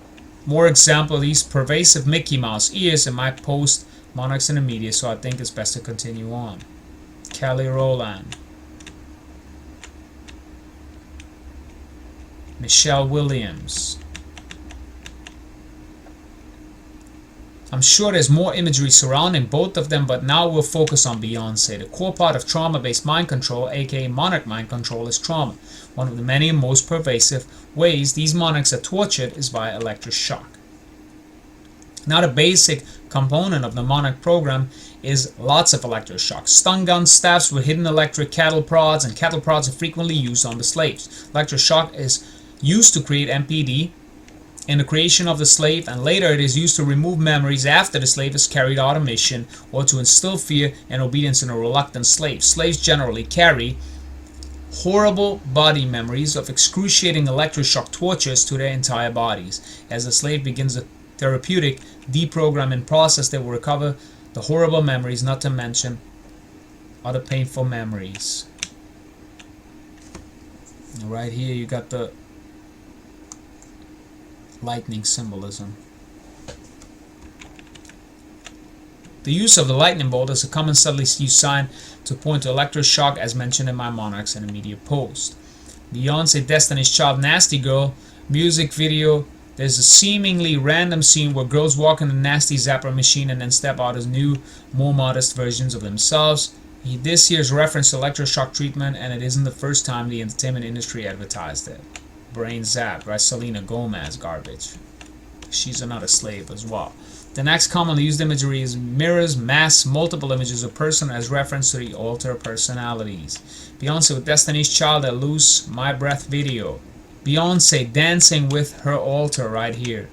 More example of these pervasive Mickey Mouse ears in my post, Monarchs in the Media, so I think it's best to continue on. Kelly Rowland. Michelle Williams. I'm sure there's more imagery surrounding both of them, but now we'll focus on Beyonce. The core part of trauma-based mind control, aka monarch mind control, is trauma. One of the many and most pervasive ways these monarchs are tortured is by electric shock. Now the basic component of the monarch program is lots of electric shock. Stun gun staffs with hidden electric cattle prods, and cattle prods are frequently used on the slaves. Electric shock is used to create MPD in the creation of the slave, and later it is used to remove memories after the slave is carried out of mission, or to instill fear and obedience in a reluctant slave. Slaves generally carry horrible body memories of excruciating electric shock tortures to their entire bodies. As the slave begins a therapeutic deprogramming process, they will recover the horrible memories, not to mention other painful memories. Right here you got the lightning symbolism. The use of the lightning bolt is a common subtly used sign to point to electric shock, as mentioned in my Monarchs in the Media post. Beyonce Destiny's Child Nasty Girl music video There's a seemingly random scene where girls walk in a nasty zapper machine and then step out as new, more modest versions of themselves. This year's reference to electroshock treatment, and it isn't the first time the entertainment industry advertised it. Brain zapped, right? Selena Gomez garbage. She's another slave as well. The next commonly used imagery is mirrors, masks, multiple images of person as reference to the alter personalities. Beyonce with Destiny's Child, a loose My Breath video. Beyonce dancing with her alter right here.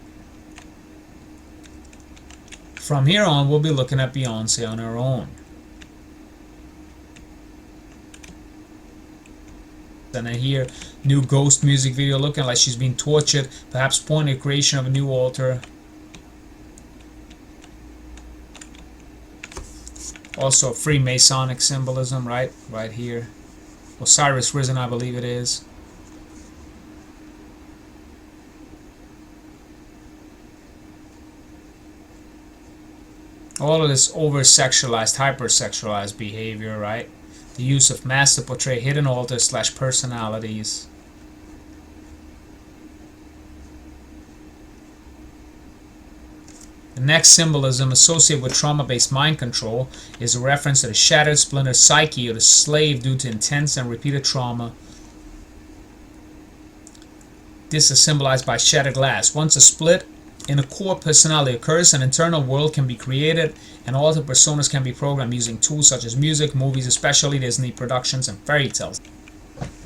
From here on, we'll be looking at Beyonce on her own. And then here, new ghost music video looking like she's being tortured, perhaps pointing to creation of a new altar. Also Freemasonic symbolism, right here. Osiris risen, I believe it is. All of this over-sexualized, hyper-sexualized behavior, right? The use of masks to portray hidden altars / personalities. The next symbolism associated with trauma-based mind control is a reference to the shattered, splintered psyche of the slave due to intense and repeated trauma. This is symbolized by shattered glass. Once a split in a core personality occurs, an internal world can be created and altered personas can be programmed using tools such as music, movies, especially Disney productions, and fairy tales.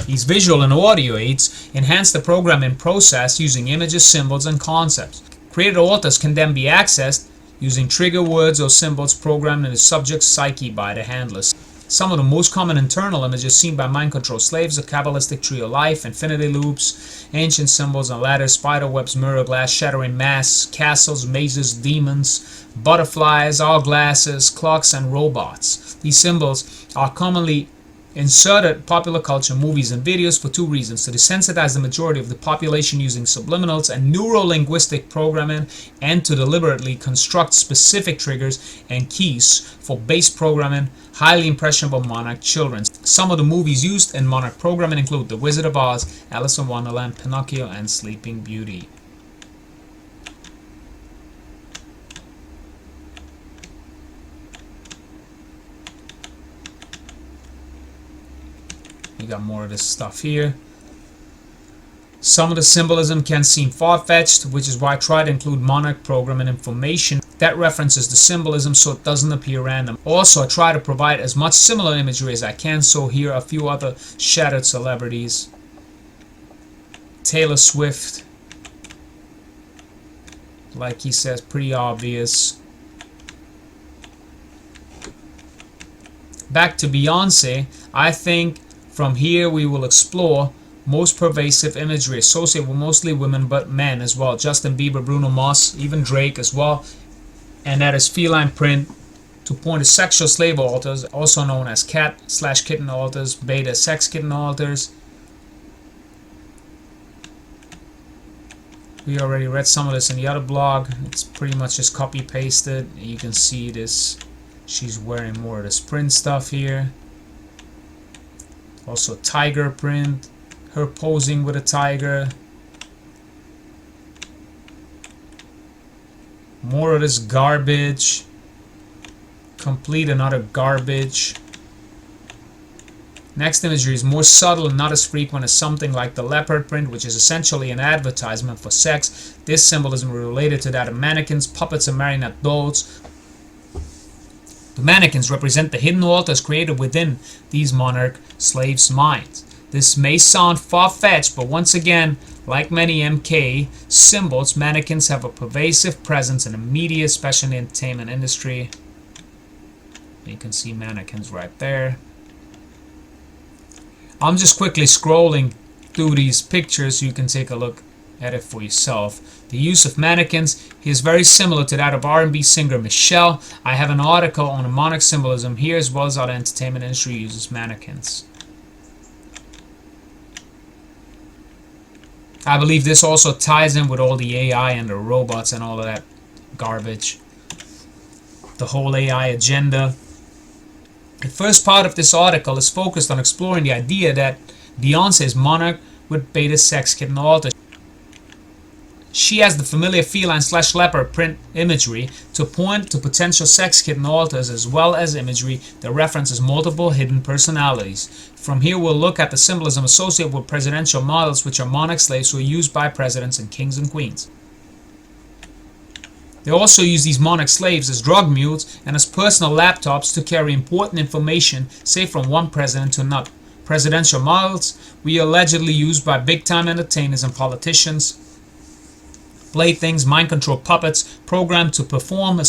These visual and audio aids enhance the programming process using images, symbols, and concepts. Created alters can then be accessed using trigger words or symbols programmed in the subject's psyche by the handlers. Some of the most common internal images seen by mind control slaves are Kabbalistic tree of life, infinity loops, ancient symbols and ladders, spider webs, mirror glass, shattering masks, castles, mazes, demons, butterflies, hourglasses, clocks, and robots. These symbols are commonly inserted in popular culture, movies, and videos for two reasons: to desensitize the majority of the population using subliminals and neuro-linguistic programming, and to deliberately construct specific triggers and keys for base programming highly impressionable Monarch children. Some of the movies used in Monarch programming include The Wizard of Oz, Alice in Wonderland, Pinocchio, and Sleeping Beauty. You got more of this stuff here. Some of the symbolism can seem far-fetched, which is why I try to include Monarch programming information that references the symbolism so it doesn't appear random. Also, I try to provide as much similar imagery as I can, so here are a few other shattered celebrities. Taylor Swift, like he says, pretty obvious. Back to Beyonce, I think from here we will explore most pervasive imagery associated with mostly women but men as well. Justin Bieber, Bruno Mars, even Drake as well. And that is feline print to point to sexual slave altars, also known as cat/kitten altars, beta sex kitten altars. We already read some of this in the other blog. It's pretty much just copy pasted. You can see this. She's wearing more of this print stuff here. Also tiger print. Her posing with a tiger. More of this garbage. Complete another garbage. Next imagery is more subtle and not as frequent as something like the leopard print, which is essentially an advertisement for sex. This symbolism is related to that of mannequins, puppets, and marionette dolls. The mannequins represent the hidden altars created within these monarch slaves' minds. This may sound far-fetched, but once again, like many MK symbols, mannequins have a pervasive presence in the media, especially in the entertainment industry. You can see mannequins right there. I'm just quickly scrolling through these pictures so you can take a look at it for yourself. The use of mannequins is very similar to that of R&B singer Michelle. I have an article on the monarch symbolism here, as well as how the entertainment industry uses mannequins. I believe this also ties in with all the AI and the robots and all of that garbage. The whole AI agenda. The first part of this article is focused on exploring the idea that Beyonce is monarch with beta sex kitten altars. She has the familiar feline/leopard print imagery to point to potential sex kitten alters, as well as imagery that references multiple hidden personalities. From here we'll look at the symbolism associated with presidential models, which are monarch slaves who are used by presidents and kings and queens. They also use these monarch slaves as drug mules and as personal laptops to carry important information, say from one president to another. Presidential models were allegedly used by big-time entertainers and politicians, playthings, mind control puppets, programmed to perform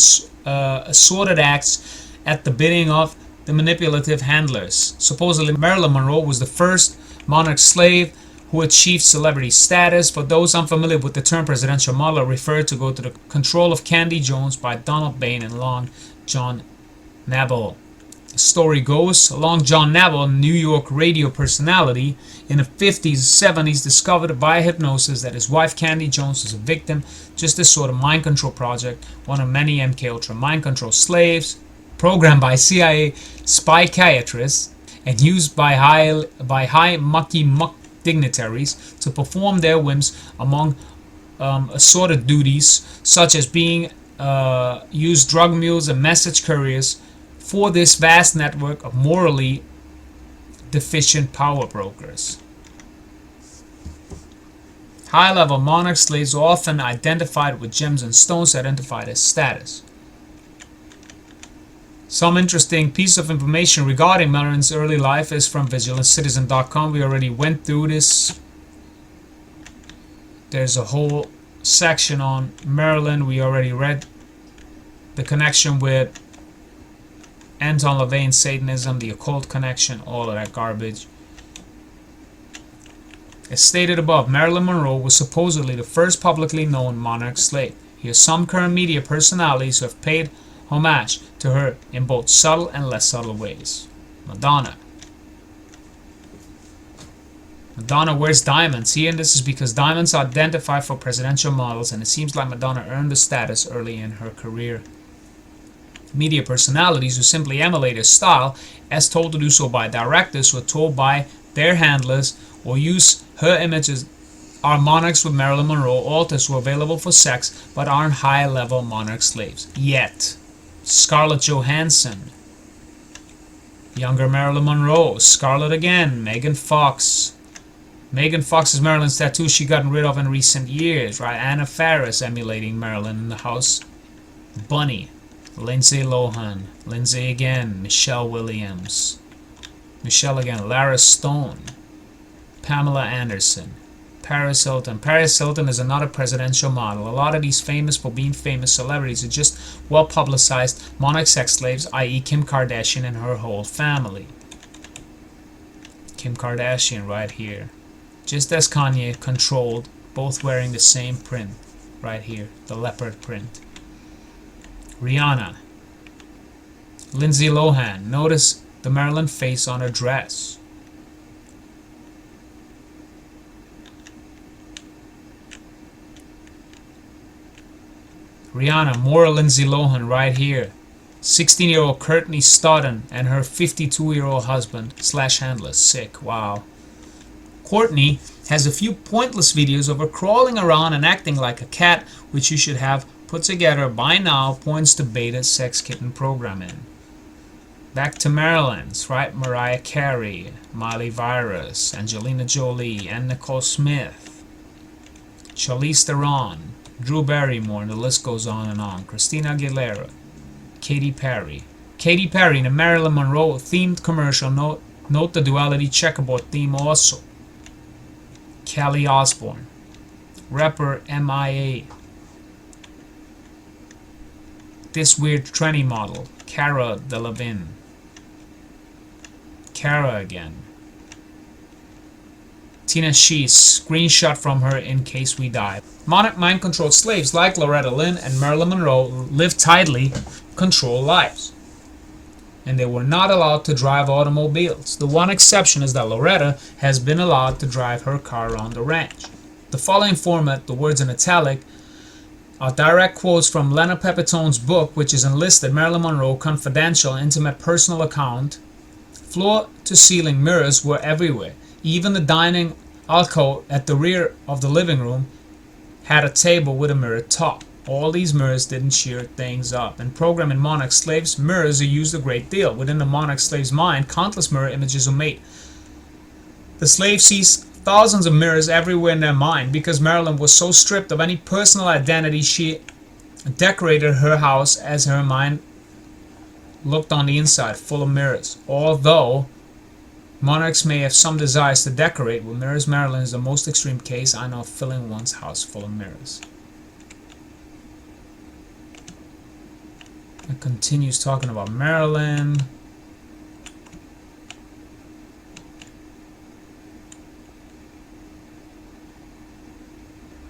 assorted acts at the bidding of the manipulative handlers. Supposedly, Marilyn Monroe was the first monarch slave who achieved celebrity status. For those unfamiliar with the term presidential model, referred to go to the Control of Candy Jones by Donald Bain and Long John Nabal. The story goes, Long John Nabal, a New York radio personality in the 50s and 70s, discovered via hypnosis that his wife Candy Jones was a victim, just this sort of mind control project, one of many MK Ultra mind control slaves, programmed by CIA psychiatrists and used by high mucky muck dignitaries to perform their whims among assorted duties, such as being used drug mules and message couriers for this vast network of morally deficient power brokers. High-level monarch slaves are often identified with gems and stones identified as status. Some interesting piece of information regarding Marilyn's early life is from VigilantCitizen.com. We already went through this. There's a whole section on Marilyn. We already read the connection with Anton LaVey, Satanism, the occult connection, all of that garbage. As stated above, Marilyn Monroe was supposedly the first publicly known monarch slave. Here are some current media personalities who have paid homage to her in both subtle and less subtle ways. Madonna. Madonna wears diamonds here, and this is because diamonds are identified for presidential models, and it seems like Madonna earned the status early in her career. Media personalities who simply emulate her style, as told to do so by directors who are told by their handlers or use her images, are monarchs with Marilyn Monroe alters who are available for sex but aren't high-level monarch slaves yet. Scarlett Johansson, younger Marilyn Monroe. Scarlett again. Megan Fox. Megan Fox is Marilyn's tattoo she gotten rid of in recent years, right? Anna Faris emulating Marilyn in the house. Bunny. Lindsay Lohan. Lindsay again. Michelle Williams. Michelle again. Lara Stone. Pamela Anderson. Paris Hilton. Paris Hilton is another presidential model. A lot of these famous for being famous celebrities are just well-publicized monarch sex slaves, i.e. Kim Kardashian and her whole family. Kim Kardashian right here. Just as Kanye controlled, both wearing the same print right here, the leopard print. Rihanna. Lindsay Lohan. Notice the Marilyn face on her dress. Rihanna, more Lindsay Lohan right here. 16-year-old Courtney Stodden and her 52-year-old husband / handler. Sick, wow. Courtney has a few pointless videos of her crawling around and acting like a cat, which you should have put together by now, points to beta sex kitten programming. Back to Marilyn's, right? Mariah Carey, Miley Cyrus, Angelina Jolie, and Nicole Smith, Charlize Theron, Drew Barrymore, and the list goes on and on. Christina Aguilera, Katy Perry. Katy Perry in a Marilyn Monroe themed commercial. Note the duality checkerboard theme also. Kelly Osbourne. Rapper MIA. This weird trendy model. Cara Delevingne. Cara again. Tina Shees, screenshot from her In Case We Die. Monarch mind-controlled slaves like Loretta Lynn and Marilyn Monroe lived tightly controlled lives, and they were not allowed to drive automobiles. The one exception is that Loretta has been allowed to drive her car around the ranch. The following format, the words in italic, are direct quotes from Lena Pepitone's book, which is enlisted Marilyn Monroe confidential intimate personal account. Floor-to-ceiling mirrors were everywhere. Even the dining alcove at the rear of the living room had a table with a mirror top. All these mirrors didn't cheer things up. In programming monarch slaves, mirrors are used a great deal. Within the monarch slave's mind, countless mirror images are made. The slave sees thousands of mirrors everywhere in their mind. Because Marilyn was so stripped of any personal identity, she decorated her house as her mind looked on the inside, full of mirrors. Although monarchs may have some desires to decorate with mirrors, Marilyn is the most extreme case I know of filling one's house full of mirrors. It continues talking about Marilyn.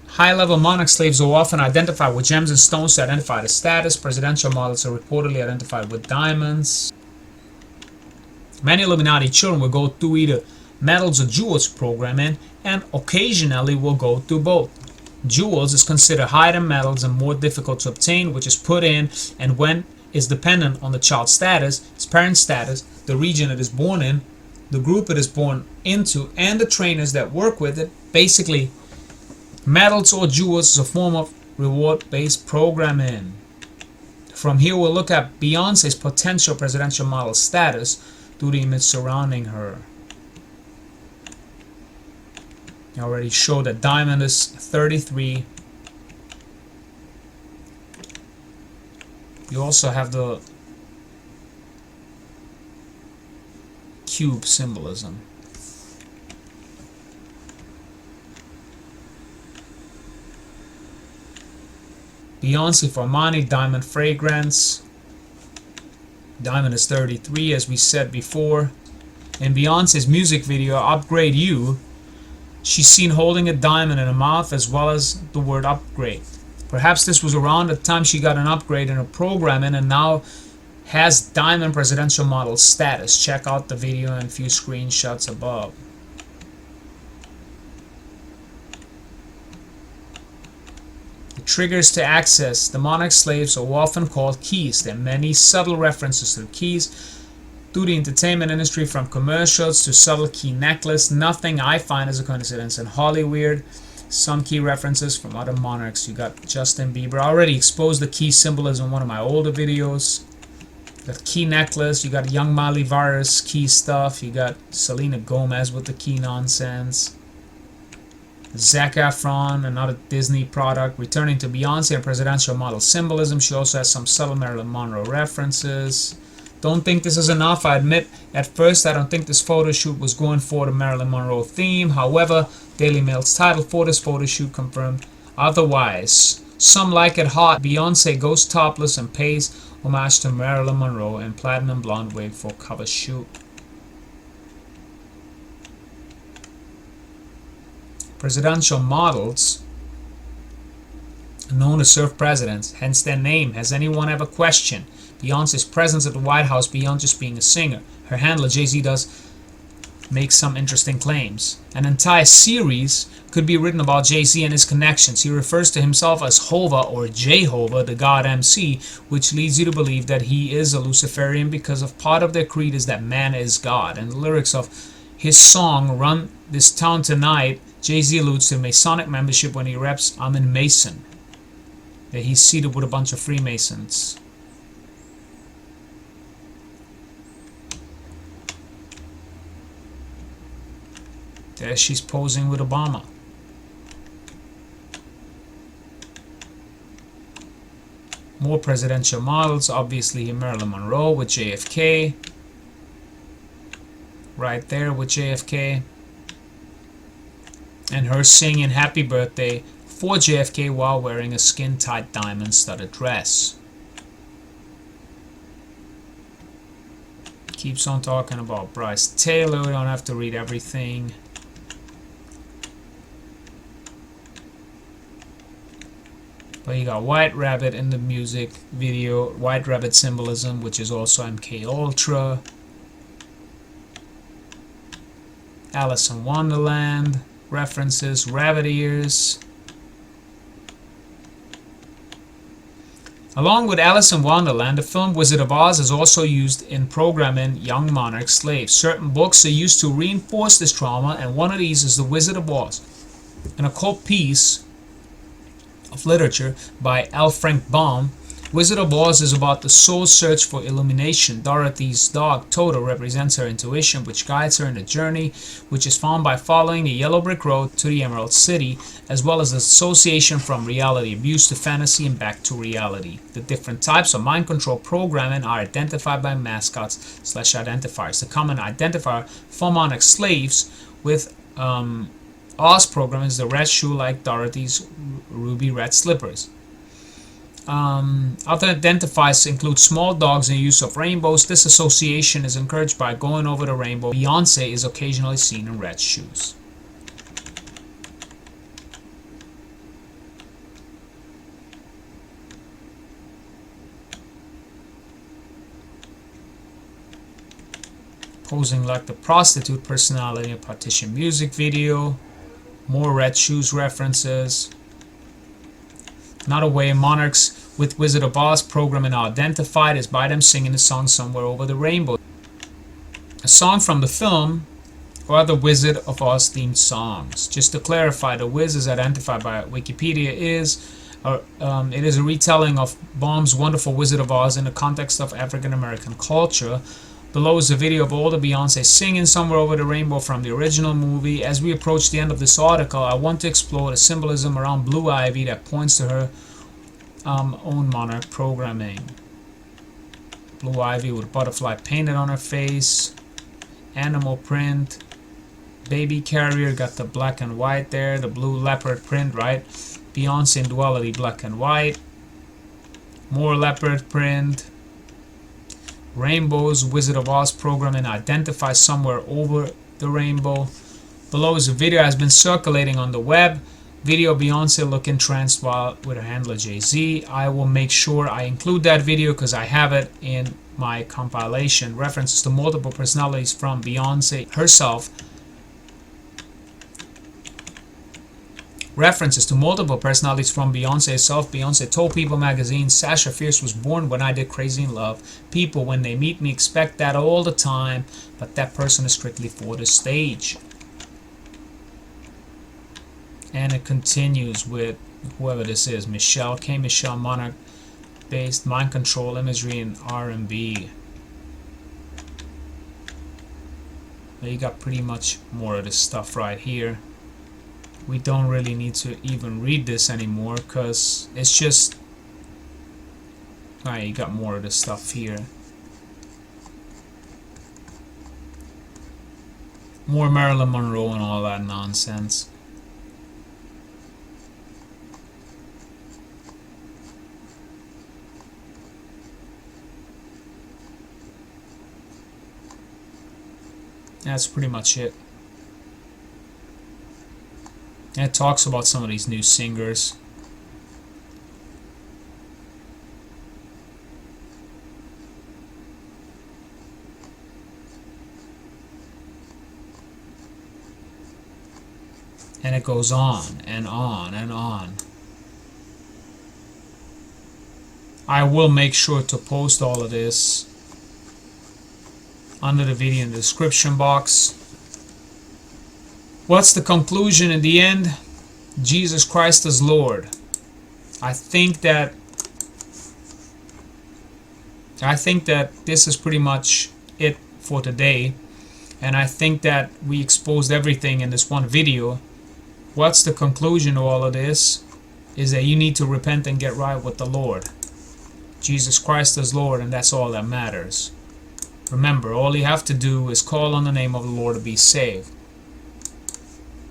High-level monarch slaves are often identified with gems and stones to identify the status. Presidential models are reportedly identified with diamonds. Many Illuminati children will go through either metals or jewels programming, and occasionally will go through both. Jewels is considered higher than metals and more difficult to obtain, which is put in, and when is dependent on the child's status, his parent's status, the region it is born in, the group it is born into, and the trainers that work with it. Basically, metals or jewels is a form of reward-based programming. From here, we'll look at Beyonce's potential presidential model status through the image surrounding her. I already showed that diamond is 33. You also have the cube symbolism. Beyonce for Armani, diamond fragrance. Diamond is 33, as we said before. In Beyonce's music video, Upgrade You, she's seen holding a diamond in her mouth as well as the word upgrade. Perhaps this was around the time she got an upgrade in her programming and now has diamond presidential model status. Check out the video and a few screenshots above. The triggers to access the monarch slaves are often called keys. There are many subtle references to the keys through the entertainment industry, from commercials to subtle key necklace. Nothing I find is a coincidence in Hollywood. Some key references from other monarchs. You got Justin Bieber. I already exposed the key symbolism in one of my older videos. You got key necklace. You got young Miley Cyrus key stuff. You got Selena Gomez with the key nonsense. Zac Efron, another Disney product. Returning to Beyonce and presidential model symbolism, she also has some subtle Marilyn Monroe references. Don't think this is enough. I admit, at first, I don't think this photo shoot was going for the Marilyn Monroe theme. However, Daily Mail's title for this photo shoot confirmed otherwise. Some like it hot. Beyonce goes topless and pays homage to Marilyn Monroe in platinum blonde wig for cover shoot. Presidential models are known to serve presidents, hence their name. Has anyone ever questioned Beyonce's presence at the White House beyond just being a singer? Her handler, Jay-Z, does make some interesting claims. An entire series could be written about Jay-Z and his connections. He refers to himself as Hova or Jehovah, the God MC, which leads you to believe that he is a Luciferian because of part of their creed is that man is God. And the lyrics of his song, Run This Town Tonight, Jay-Z alludes to Masonic membership when he raps, I'm a Mason. That he's seated with a bunch of Freemasons. There she's posing with Obama. More presidential models, obviously Marilyn Monroe with JFK. Right there with JFK. And her singing Happy Birthday for JFK while wearing a skin-tight diamond-studded dress. Keeps on talking about Bryce Taylor. We don't have to read everything. But you got White Rabbit in the music video, White Rabbit symbolism, which is also MK Ultra. Alice in Wonderland references, rabbit ears. Along with Alice in Wonderland, the film Wizard of Oz is also used in programming young monarch slaves. Certain books are used to reinforce this trauma, and one of these is The Wizard of Oz, an occult piece of Literature by L. Frank Baum. Wizard of Oz is about the soul's search for illumination. Dorothy's dog, Toto, represents her intuition, which guides her in a journey which is found by following the yellow brick road to the Emerald City, as well as the association from reality abuse to fantasy and back to reality. The different types of mind control programming are identified by mascots/identifiers. The common identifier for MONARCH slaves with Oz program is the red shoe like Dorothy's ruby red slippers. Other identifiers include small dogs and use of rainbows. This association is encouraged by going over the rainbow. Beyonce is occasionally seen in red shoes. Posing like the prostitute personality in a Partition music video. More red shoes references. Another way monarchs with Wizard of Oz programming are identified is by them singing the song Somewhere Over the Rainbow, a song from the film or other Wizard of Oz themed songs. Just to clarify, the Wiz is identified by Wikipedia it is a retelling of Baum's wonderful Wizard of Oz in the context of African American culture. Below is a video of older Beyonce singing Somewhere Over the Rainbow from the original movie. As we approach the end of this article, I want to explore the symbolism around Blue Ivy that points to her own monarch programming. Blue Ivy with a butterfly painted on her face, animal print, baby carrier, got the black and white there, the blue leopard print, right? Beyonce in duality, black and white, more leopard print. Rainbows, Wizard of Oz programming identifies Somewhere Over the Rainbow. Below is a video that has been circulating on the web. Video of Beyonce looking tranced while with her handler Jay-Z. I will make sure I include that video because I have it in my compilation. References to multiple personalities from Beyonce herself. References to multiple personalities from Beyonce herself. Beyonce told People magazine, Sasha Fierce was born when I did Crazy in Love. People, when they meet me, expect that all the time, but that person is strictly for the stage. And it continues with whoever this is, Michelle, K. Michelle, Monarch based mind control imagery and R&B. You got pretty much more of this stuff right here. We don't really need to even read this anymore because it's just... Alright, you got more of this stuff here. More Marilyn Monroe and all that nonsense. That's pretty much it. And it talks about some of these new singers. And it goes on and on and on. I will make sure to post all of this under the video in the description box. What's the conclusion in the end? Jesus Christ is Lord. I think that this is pretty much it for today. And I think that we exposed everything in this one video. What's the conclusion of all of this? Is that you need to repent and get right with the Lord. Jesus Christ is Lord, and that's all that matters. Remember, all you have to do is call on the name of the Lord to be saved.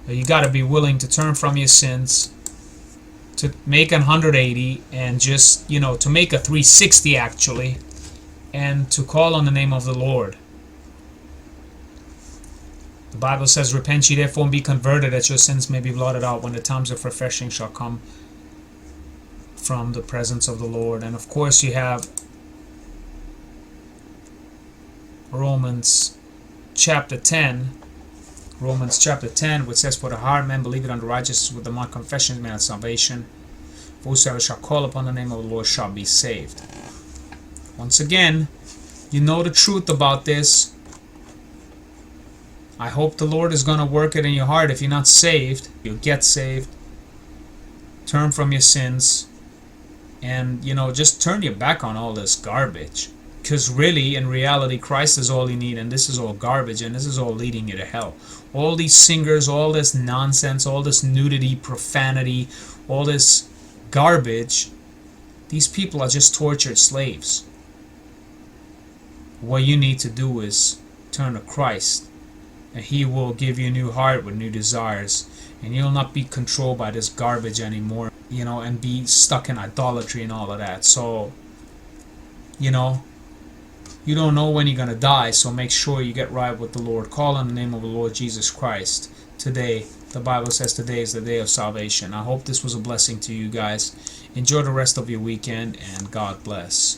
You got to be willing to turn from your sins, to make a 180, and just, to make a 360 actually, and to call on the name of the Lord. The Bible says, repent ye therefore and be converted, that your sins may be blotted out when the times of refreshing shall come from the presence of the Lord. And of course you have Romans chapter 10, which says, for the heart man believeth unto righteousness, with the mouth confession is made unto salvation. For whosoever shall call upon the name of the Lord shall be saved. Once again, you know the truth about this. I hope the Lord is going to work it in your heart. If you're not saved, you'll get saved. Turn from your sins, and just turn your back on all this garbage. Because really, in reality, Christ is all you need, and this is all garbage, and this is all leading you to hell. All these singers, all this nonsense, all this nudity, profanity, all this garbage, these people are just tortured slaves. What you need to do is turn to Christ, and He will give you a new heart with new desires, and you'll not be controlled by this garbage anymore, and be stuck in idolatry and all of that. So, you don't know when you're going to die, so make sure you get right with the Lord. Call on the name of the Lord Jesus Christ today. The Bible says today is the day of salvation. I hope this was a blessing to you guys. Enjoy the rest of your weekend, and God bless.